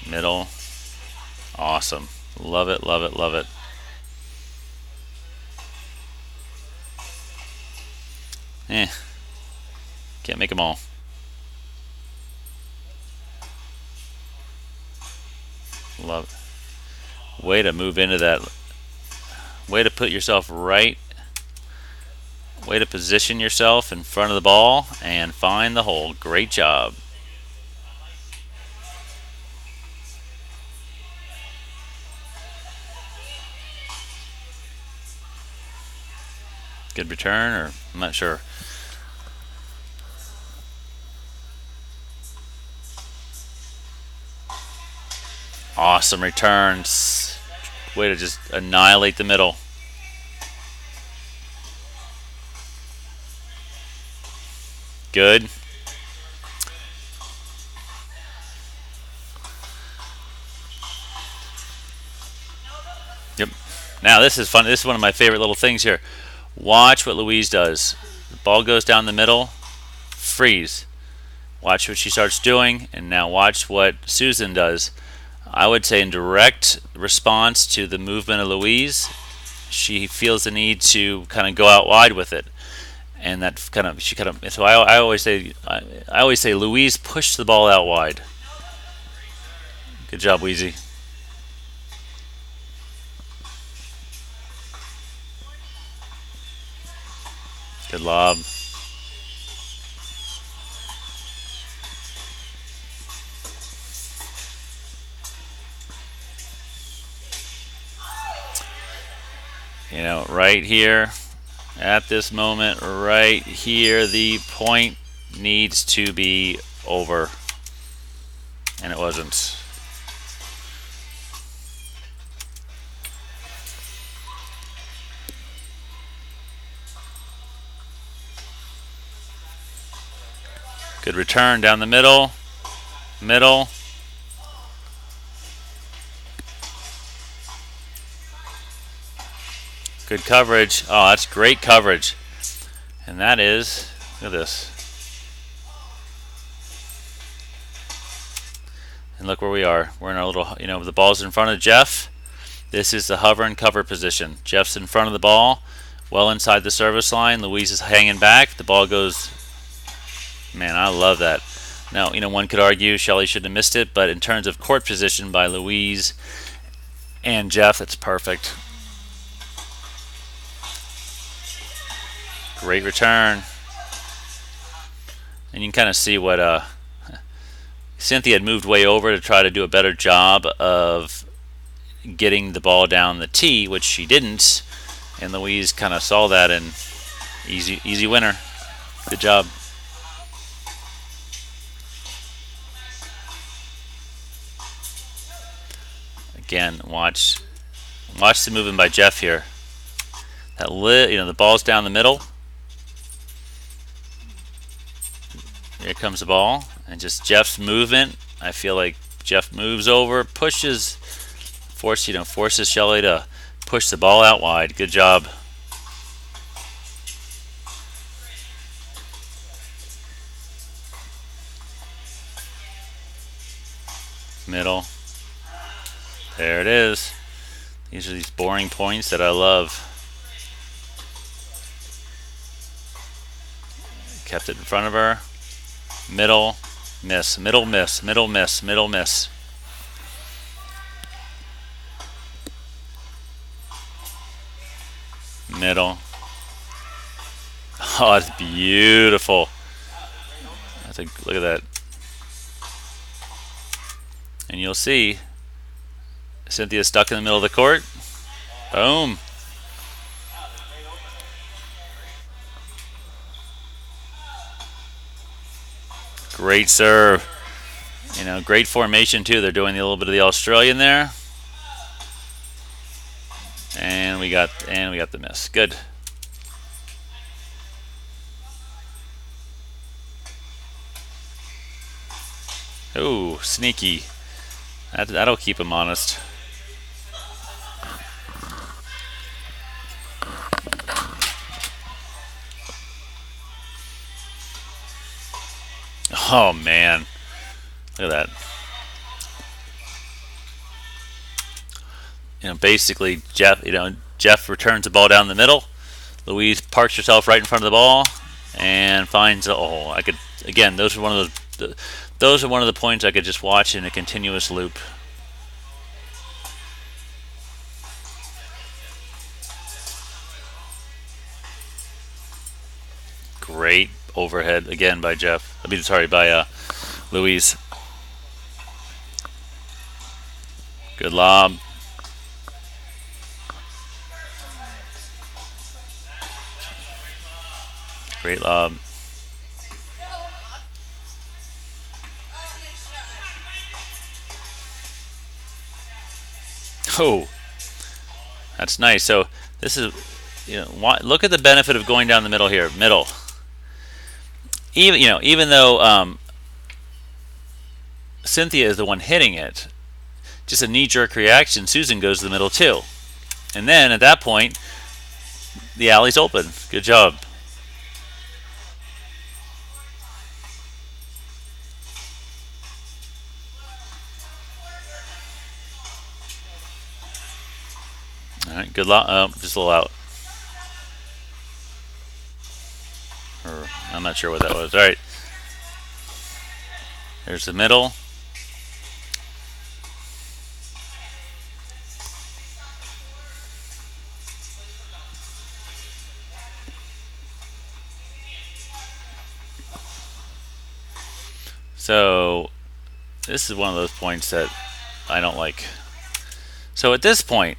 [SPEAKER 1] Middle. Awesome. Love it, love it, love it. Can't make them all. Love it. Way to move into that. Way to put yourself right. Way to position yourself in front of the ball and find the hole. Great job. Good return, or I'm not sure. Awesome returns. Way to just annihilate the middle. Good. Yep. Now this is fun. This is one of my favorite little things here. Watch what Louise does. The ball goes down the middle. Freeze. Watch what she starts doing, and now watch what Susan does. I would say in direct response to the movement of Louise, she feels the need to kind of go out wide with it. And that so I always say Louise pushed the ball out wide. Good job, Wheezy. Good lob. You know, right here, at this moment, right here, the point needs to be over. And it wasn't. Good return down the middle. Middle. Good coverage. Oh, that's great coverage. And that is, look at this. And look where we are. We're in our little, the ball's in front of Jeff. This is the hover and cover position. Jeff's in front of the ball, well inside the service line. Louise is hanging back. The ball goes, man, I love that. Now, one could argue Shelly should have missed it, but in terms of court position by Louise and Jeff, it's perfect. Great return. And you can kind of see what Cynthia had moved way over to try to do a better job of getting the ball down the tee, which she didn't. And Louise kind of saw that, and easy winner. Good job. Again, watch the movement by Jeff here. That the ball's down the middle. Here comes the ball, and just Jeff's movement. I feel like Jeff moves over, pushes, forces Shelly to push the ball out wide. Good job. Middle. There it is. These are these boring points that I love. Kept it in front of her. Middle, miss, middle, miss, middle, miss, middle, miss. Middle. Oh, it's beautiful. Look at that. And you'll see Cynthia stuck in the middle of the court. Boom. Great serve. You know, great formation too. They're doing a little bit of the Australian there. And we got the miss. Good. Ooh, sneaky. That'll keep him honest. Oh man, look at that. You know, basically Jeff returns the ball down the middle. Louise parks herself right in front of the ball and finds a hole. Again, those are one of the points I could just watch in a continuous loop. Great overhead again by by Louise. Good lob. Great lob. Oh, that's nice. So this is, look at the benefit of going down the middle here. Middle. Even though Cynthia is the one hitting it, just a knee-jerk reaction, Susan goes to the middle too. And then at that point, the alley's open. Good job. All right, good luck. Just a little out. Or I'm not sure what that was. All right. There's the middle. So this is one of those points that I don't like. So at this point,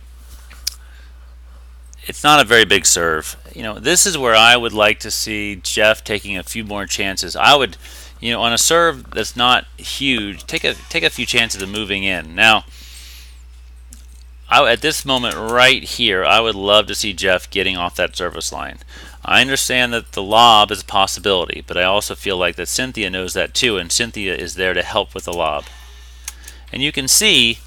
[SPEAKER 1] it's not a very big serve. This is where I would like to see Jeff taking a few more chances. I would, on a serve that's not huge, take a few chances of moving in. Now, at this moment right here, I would love to see Jeff getting off that service line. I understand that the lob is a possibility, but I also feel like that Cynthia knows that too, and Cynthia is there to help with the lob. And you can see,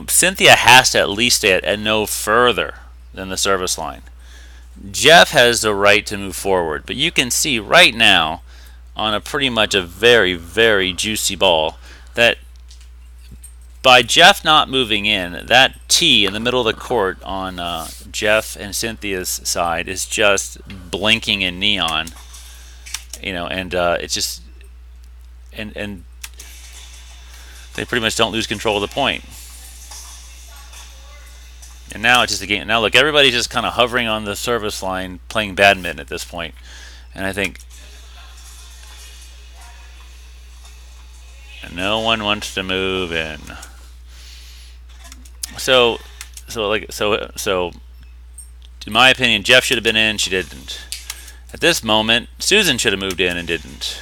[SPEAKER 1] Cynthia has to at least stay at no further than the service line. Jeff has the right to move forward, but you can see right now on a pretty much a very, very juicy ball that by Jeff not moving in, that tee in the middle of the court on Jeff and Cynthia's side is just blinking in neon. And it's just and they pretty much don't lose control of the point. And now it's just a game. Now look, everybody's just kind of hovering on the service line, playing badminton at this point. And I think no one wants to move in. So in my opinion, Jeff should have been in. She didn't. At this moment, Susan should have moved in and didn't.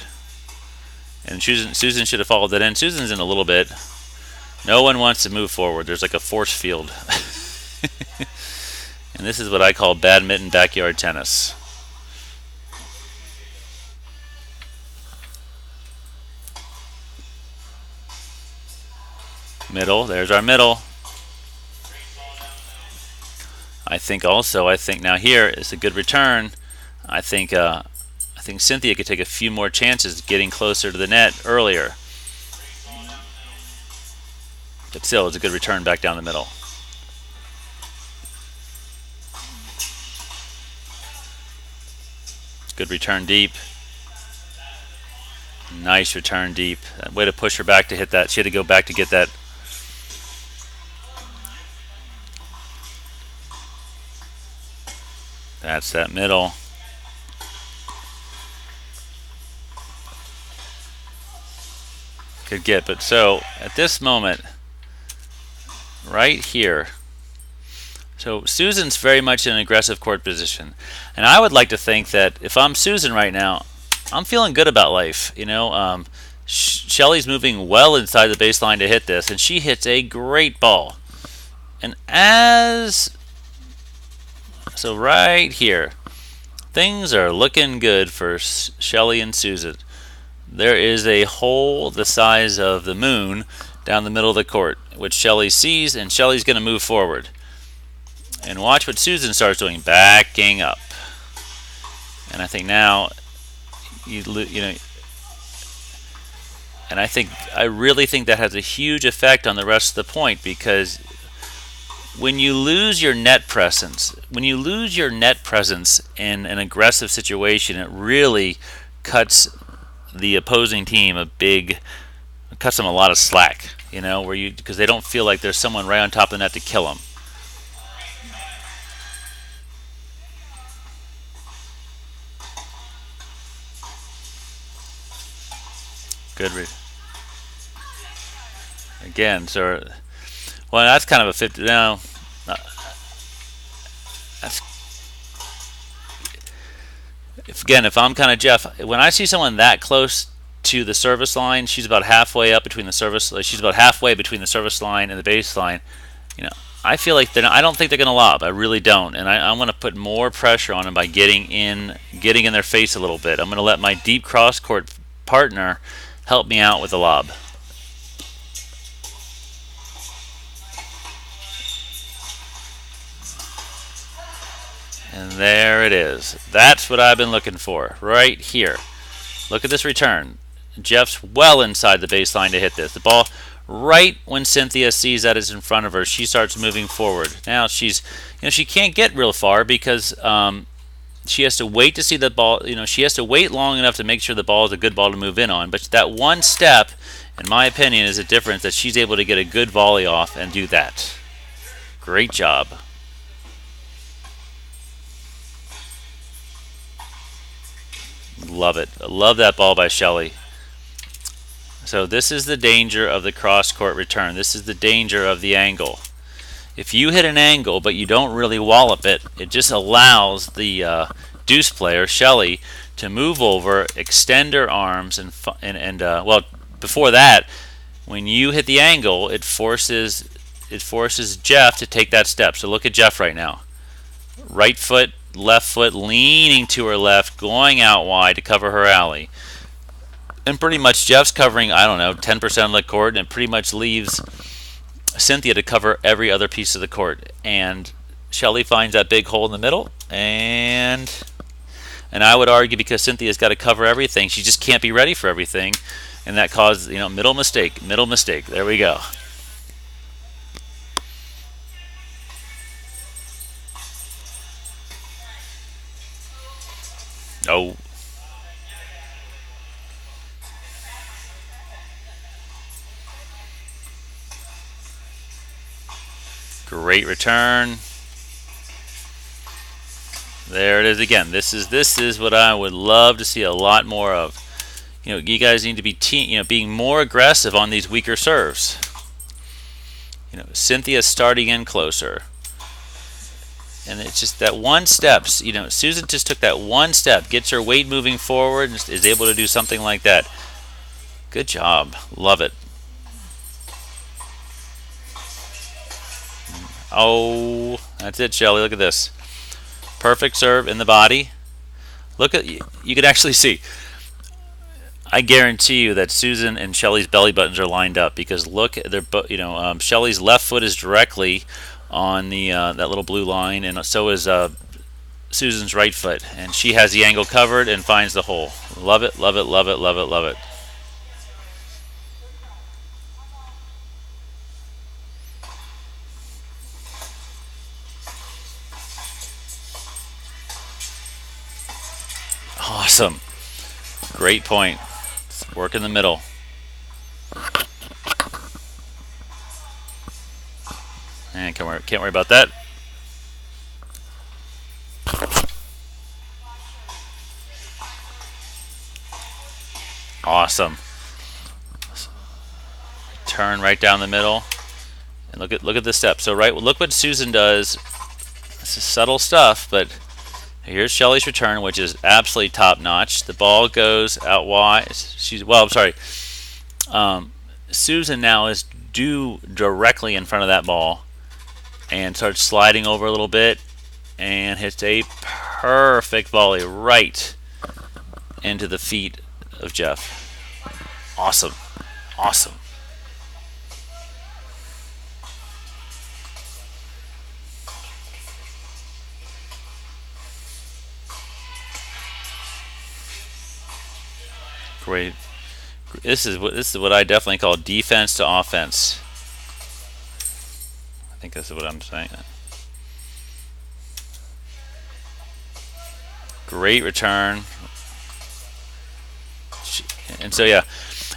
[SPEAKER 1] And Susan should have followed that in. Susan's in a little bit. No one wants to move forward. There's like a force field. And this is what I call badminton backyard tennis. Middle, there's our middle. I think now here is a good return. I think Cynthia could take a few more chances getting closer to the net earlier. But still, it's a good return back down the middle. Good return deep. Nice return deep. Way to push her back to hit that. She had to go back to get that. That's that middle. Good get. But so at this moment, right here, so Susan's very much in an aggressive court position. And I would like to think that if I'm Susan right now, I'm feeling good about life. Shelly's moving well inside the baseline to hit this, and she hits a great ball. And so right here, things are looking good for Shelly and Susan. There is a hole the size of the moon down the middle of the court, which Shelly sees, and Shelly's going to move forward. And watch what Susan starts doing, backing up. And I think now, and I really think that has a huge effect on the rest of the point, because when you lose your net presence, in an aggressive situation, it really cuts the opposing team cuts them a lot of slack, because they don't feel like there's someone right on top of the net to kill them. Good read. Again, so well, that's kind of a 50. No, that's if I'm kind of Jeff, when I see someone that close to the service line, she's about halfway up between the service. She's about halfway between the service line and the baseline. I feel like I don't think they're going to lob. I really don't, and I'm going to put more pressure on them by getting in their face a little bit. I'm going to let my deep cross court partner help me out with the lob. And there it is. That's what I've been looking for right here. Look at this return. Jeff's well inside the baseline to hit this. The ball, right when Cynthia sees that it's in front of her, she starts moving forward. Now she can't get real far because she has to wait to see the ball. She has to wait long enough to make sure the ball is a good ball to move in on. But that one step, in my opinion, is a difference that she's able to get a good volley off and do that. Great job. Love it. Love that ball by Shelly. So this is the danger of the cross-court return. This is the danger of the angle. If you hit an angle but you don't really wallop it, it just allows the deuce player, Shelly, to move over, extend her arms, and well, before that, when you hit the angle, it forces Jeff to take that step. So look at Jeff right now. Right foot, left foot leaning to her left, going out wide to cover her alley. And pretty much Jeff's covering, 10% of the court, and it pretty much leaves Cynthia to cover every other piece of the court. And Shelly finds that big hole in the middle, and I would argue because Cynthia's got to cover everything, she just can't be ready for everything, and that caused, middle mistake. There we go. Oh. Great return. There it is again. This is what I would love to see a lot more of. You guys need to be being more aggressive on these weaker serves. Cynthia's starting in closer. And it's just that one step. Susan just took that one step, gets her weight moving forward, and is able to do something like that. Good job. Love it. Oh, that's it, Shelly. Look at this. Perfect serve in the body. You can actually see. I guarantee you that Susan and Shelly's belly buttons are lined up because look, Shelly's left foot is directly on the that little blue line, and so is Susan's right foot, and she has the angle covered and finds the hole. Love it, love it, love it, love it, love it. Awesome. Great point. Work in the middle. And can't worry about that. Awesome. Turn right down the middle. And look at the step. So look what Susan does. This is subtle stuff, but here's Shelly's return, which is absolutely top notch. The ball goes out wide. I'm sorry. Susan now is due directly in front of that ball and starts sliding over a little bit and hits a perfect volley right into the feet of Jeff. Awesome. Awesome. Great. This is what I definitely call defense to offense. I think this is what I'm saying. Great return. And so yeah,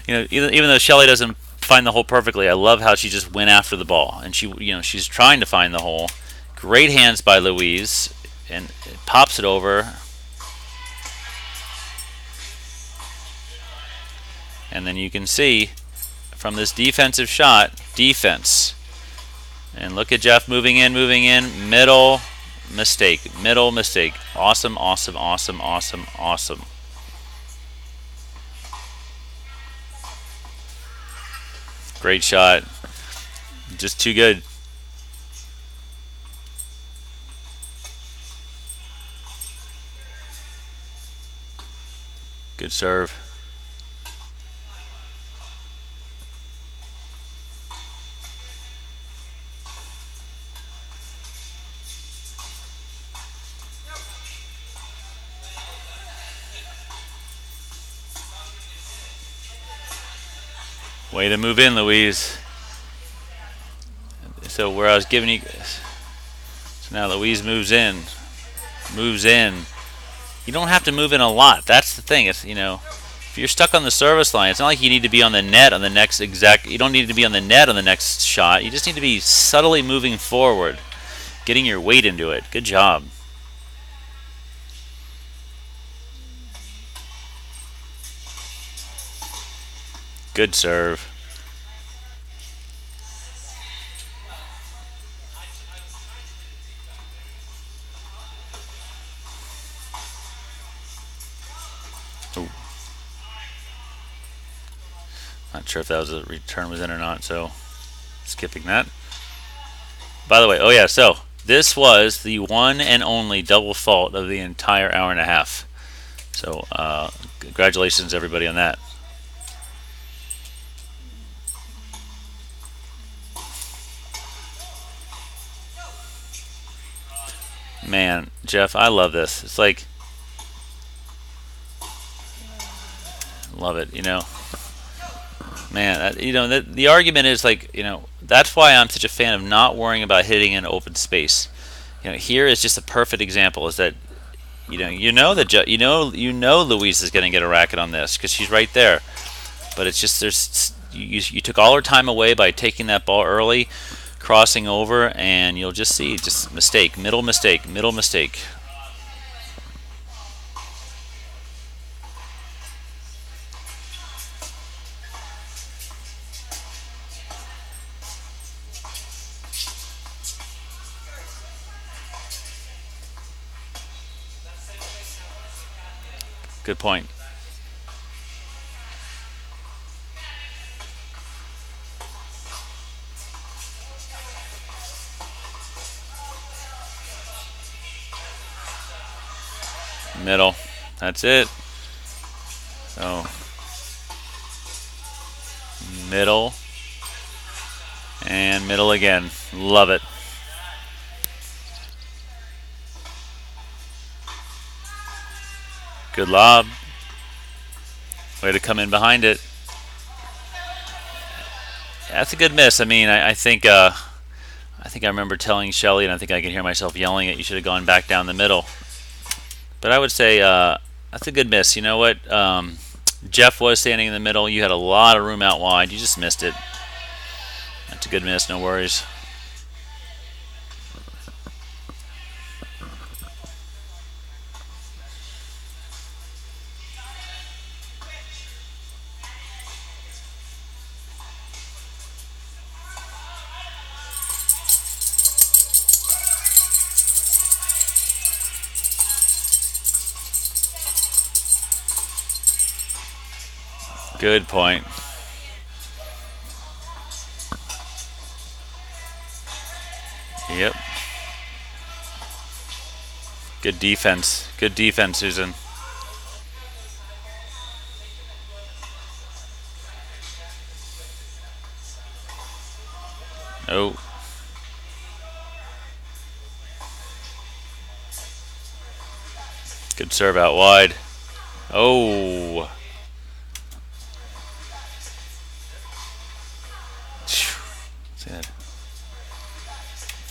[SPEAKER 1] even though Shelly doesn't find the hole perfectly, I love how she just went after the ball, and she's trying to find the hole. Great hands by Louise, and it pops it over. And then you can see from this defensive shot, defense. And look at Jeff moving in, middle, mistake, middle, mistake. Awesome, awesome, awesome, awesome, awesome. Great shot. Just too good. Good serve. Way to move in, Louise. So where I was giving you, so now Louise moves in. You don't have to move in a lot. That's the thing. It's if you're stuck on the service line, it's not like you need to be on the net on the next You don't need to be on the net on the next shot. You just need to be subtly moving forward, getting your weight into it. Good job. Good serve. Ooh. Not sure if that was a return was in or not, so skipping that. By the way, oh yeah, so this was the one and only double fault of the entire hour and a half. So congratulations everybody on that. Man, Jeff, I love this. It's like, love it, Man, the argument is like, that's why I'm such a fan of not worrying about hitting in open space. Here is just a perfect example. Is that, that Louise is going to get a racket on this because she's right there. But it's just you took all her time away by taking that ball early, crossing over, and you'll just see mistake, middle mistake, middle mistake. Good point. Middle. That's it. So middle and middle again. Love it. Good lob. Way to come in behind it. That's a good miss. I mean, I think I remember telling Shelly, and I think I can hear myself yelling it, you should have gone back down the middle. But I would say That's a good miss. You know what? Jeff was standing in the middle. You had a lot of room out wide. You just missed it. That's a good miss. No worries. Good point. Yep. Good defense. Good defense, Susan. Oh. Good serve out wide. Oh.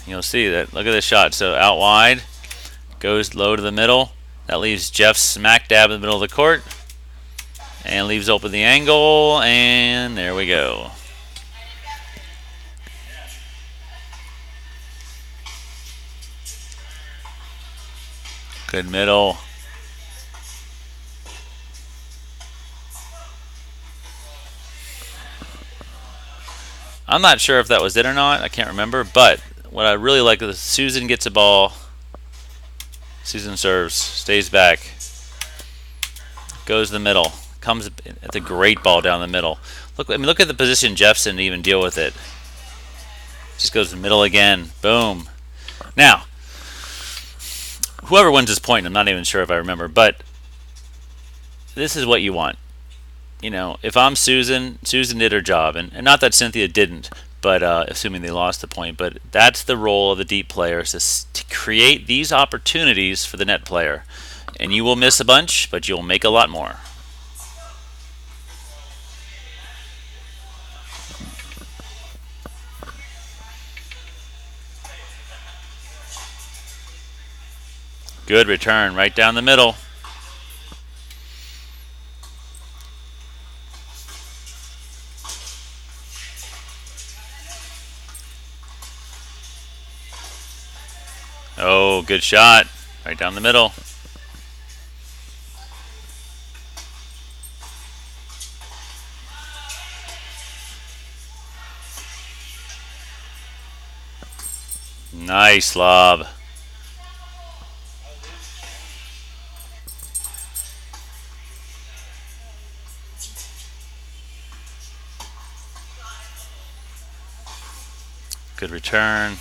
[SPEAKER 1] You'll see that. Look at this shot. So out wide, goes low to the middle. That leaves Jeff smack dab in the middle of the court. And leaves open the angle. And there we go. Good middle. I'm not sure if that was it or not. I can't remember. But what I really like is Susan gets a ball. Susan serves. Stays back. Goes to the middle. Comes at the great ball down the middle. Look at the position Jeff's in to even deal with it. Just goes to the middle again. Boom. Now, whoever wins this point, I'm not even sure if I remember, but this is what you want. You know, if I'm Susan did her job, and not that Cynthia didn't, but assuming they lost the point, but that's the role of the deep player, is to create these opportunities for the net player. And you will miss a bunch, but you'll make a lot more. Good return right down the middle. Oh, good shot. Right down the middle. Nice lob. Good return.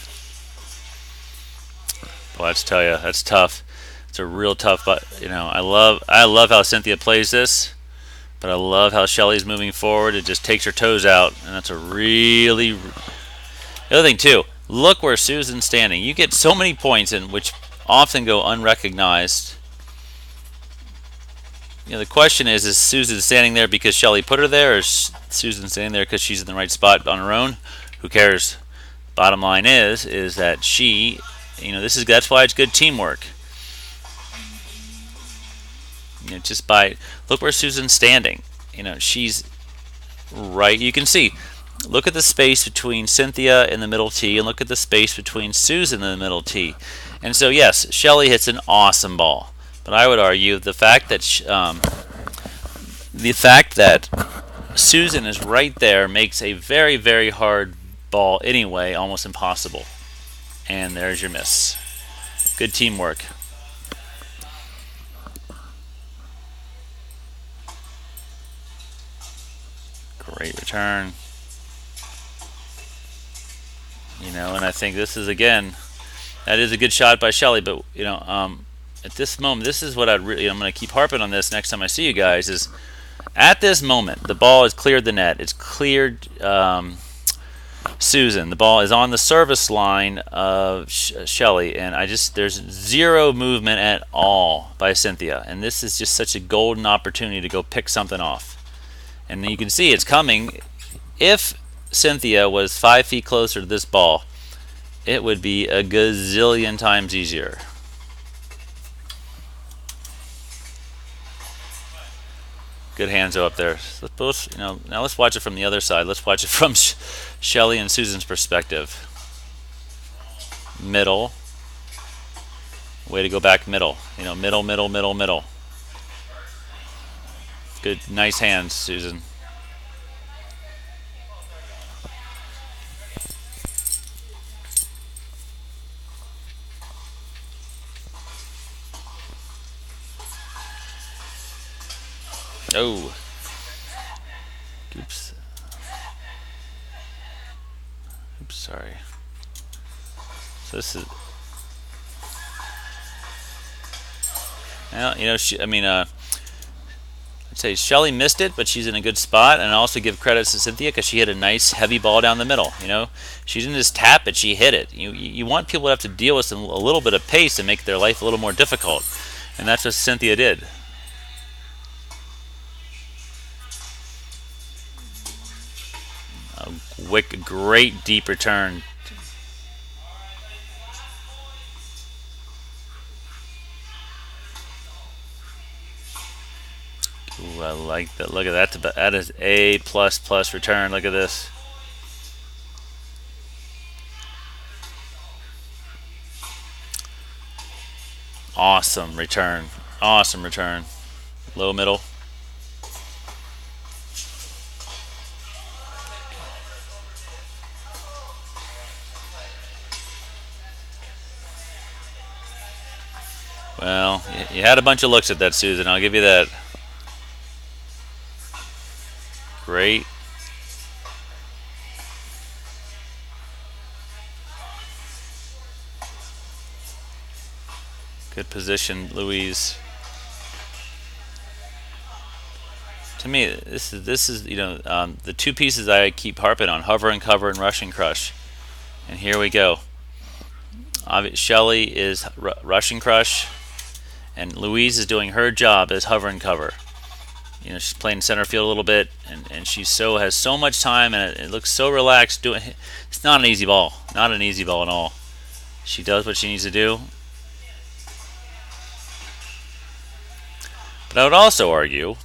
[SPEAKER 1] Well, let's tell you, that's tough. It's a real tough, but I love how Cynthia plays this, but I love how Shelly's moving forward. It just takes her toes out, and that's a really. The other thing too, look where Susan's standing. You get so many points, in which often go unrecognized. The question is Susan standing there because Shelly put her there, or is Susan standing there because she's in the right spot on her own? Who cares? Bottom line is that she. That's why it's good teamwork. Just by look where Susan's standing. She's right. You can see. Look at the space between Cynthia and the middle tee, and look at the space between Susan and the middle tee. And so yes, Shelly hits an awesome ball, but I would argue the fact that Susan is right there makes a very, very hard ball anyway almost impossible. And there's your miss. Good teamwork. Great return. And I think this is, again, that is a good shot by Shelly, but at this moment, this is what I'm going to keep harping on this next time I see you guys, is at this moment the ball has cleared the net. It's cleared Susan. The ball is on the service line of Shelly, and there's zero movement at all by Cynthia, and this is just such a golden opportunity to go pick something off. And you can see it's coming. If Cynthia was 5 feet closer to this ball, it would be a gazillion times easier. Good hands up there. Let's both, now let's watch it from the other side. Let's watch it from Shelly and Susan's perspective. Middle. Way to go back middle. Middle, middle, middle, middle. Good, nice hands, Susan. Oh. Oops. Oops, sorry. So this is... Well, I'd say Shelly missed it, but she's in a good spot, and I also give credits to Cynthia because she hit a nice heavy ball down the middle. She didn't just tap it; she hit it. You want people to have to deal with a little bit of pace and make their life a little more difficult, and that's what Cynthia did. A great deep return. Ooh, I like that. Look at that. That is A++ return. Look at this. Awesome return. Awesome return. Low middle. Well, you had a bunch of looks at that, Susan. I'll give you that. Great. Good position, Louise. To me, this is the two pieces I keep harping on: hover and cover and rush and crush. And here we go. Shelly is rush and crush, and Louise is doing her job as hover and cover. She's playing center field a little bit, and she has so much time, and it looks so relaxed. It's not an easy ball, not an easy ball at all. She does what she needs to do. But I would also argue,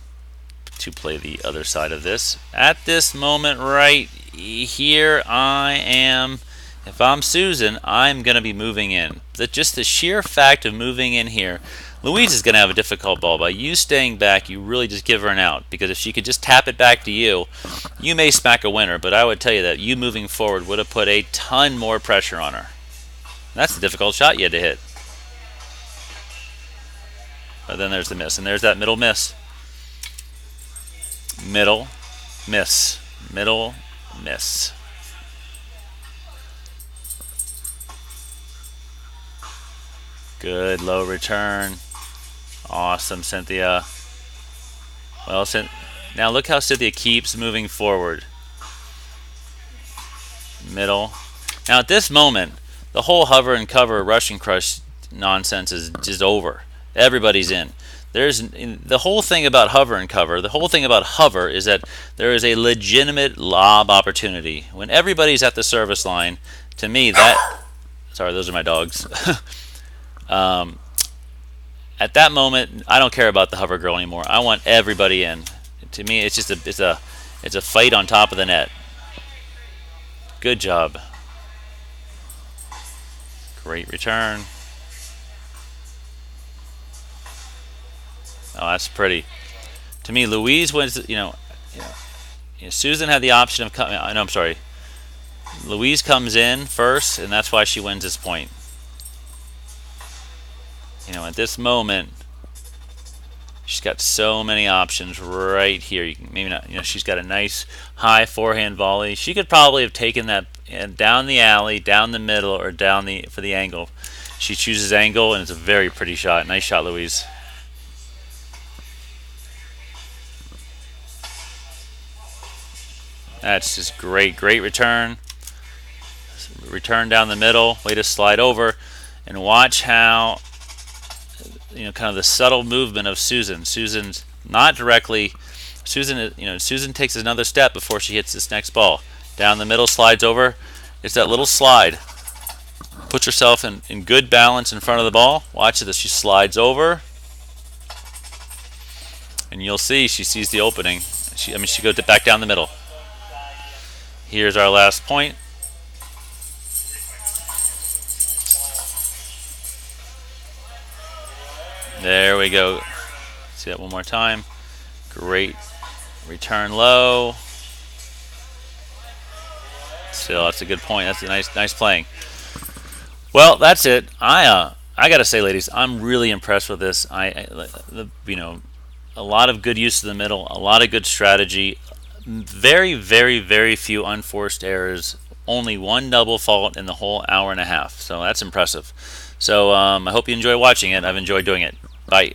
[SPEAKER 1] to play the other side of this, at this moment right here, if I'm Susan, I'm going to be moving in. Just the sheer fact of moving in here, Louise is going to have a difficult ball. By you staying back, you really just give her an out, because if she could just tap it back to you, you may smack a winner, but I would tell you that you moving forward would have put a ton more pressure on her. That's a difficult shot you had to hit. But then there's the miss, and there's that middle miss. Middle, miss, middle, miss. Good low return. Awesome, Cynthia. Well, now look how Cynthia keeps moving forward. Middle. Now at this moment, the whole hover and cover, rush and crush nonsense is just over. Everybody's in. The whole thing about hover and cover, the whole thing about hover is that there is a legitimate lob opportunity. When everybody's at the service line, to me sorry, those are my dogs. At that moment, I don't care about the hover girl anymore. I want everybody in. To me, it's just a fight on top of the net. Good job. Great return. Oh, that's pretty. To me, Louise wins. Susan had the option of coming. No, I'm sorry. Louise comes in first, and that's why she wins this point. At this moment, she's got so many options right here. Maybe not. She's got a nice high forehand volley. She could probably have taken that down the alley, down the middle, or for the angle. She chooses angle, and it's a very pretty shot. Nice shot, Louise. That's just great return. Return down the middle, way to slide over, and watch how, kind of the subtle movement of Susan. Susan's not directly, Susan takes another step before she hits this next ball. Down the middle, slides over. It's that little slide. Puts herself in good balance in front of the ball. Watch this, she slides over. And you'll see she sees the opening. She goes back down the middle. Here's our last point. There we go. See that one more time. Great. Return low. Still, that's a good point. That's a nice playing. Well, that's it. I gotta say, ladies, I'm really impressed with this. A lot of good use of the middle, a lot of good strategy. Very, very, very few unforced errors. Only one double fault in the whole hour and a half. So that's impressive. So I hope you enjoy watching it. I've enjoyed doing it. Bye.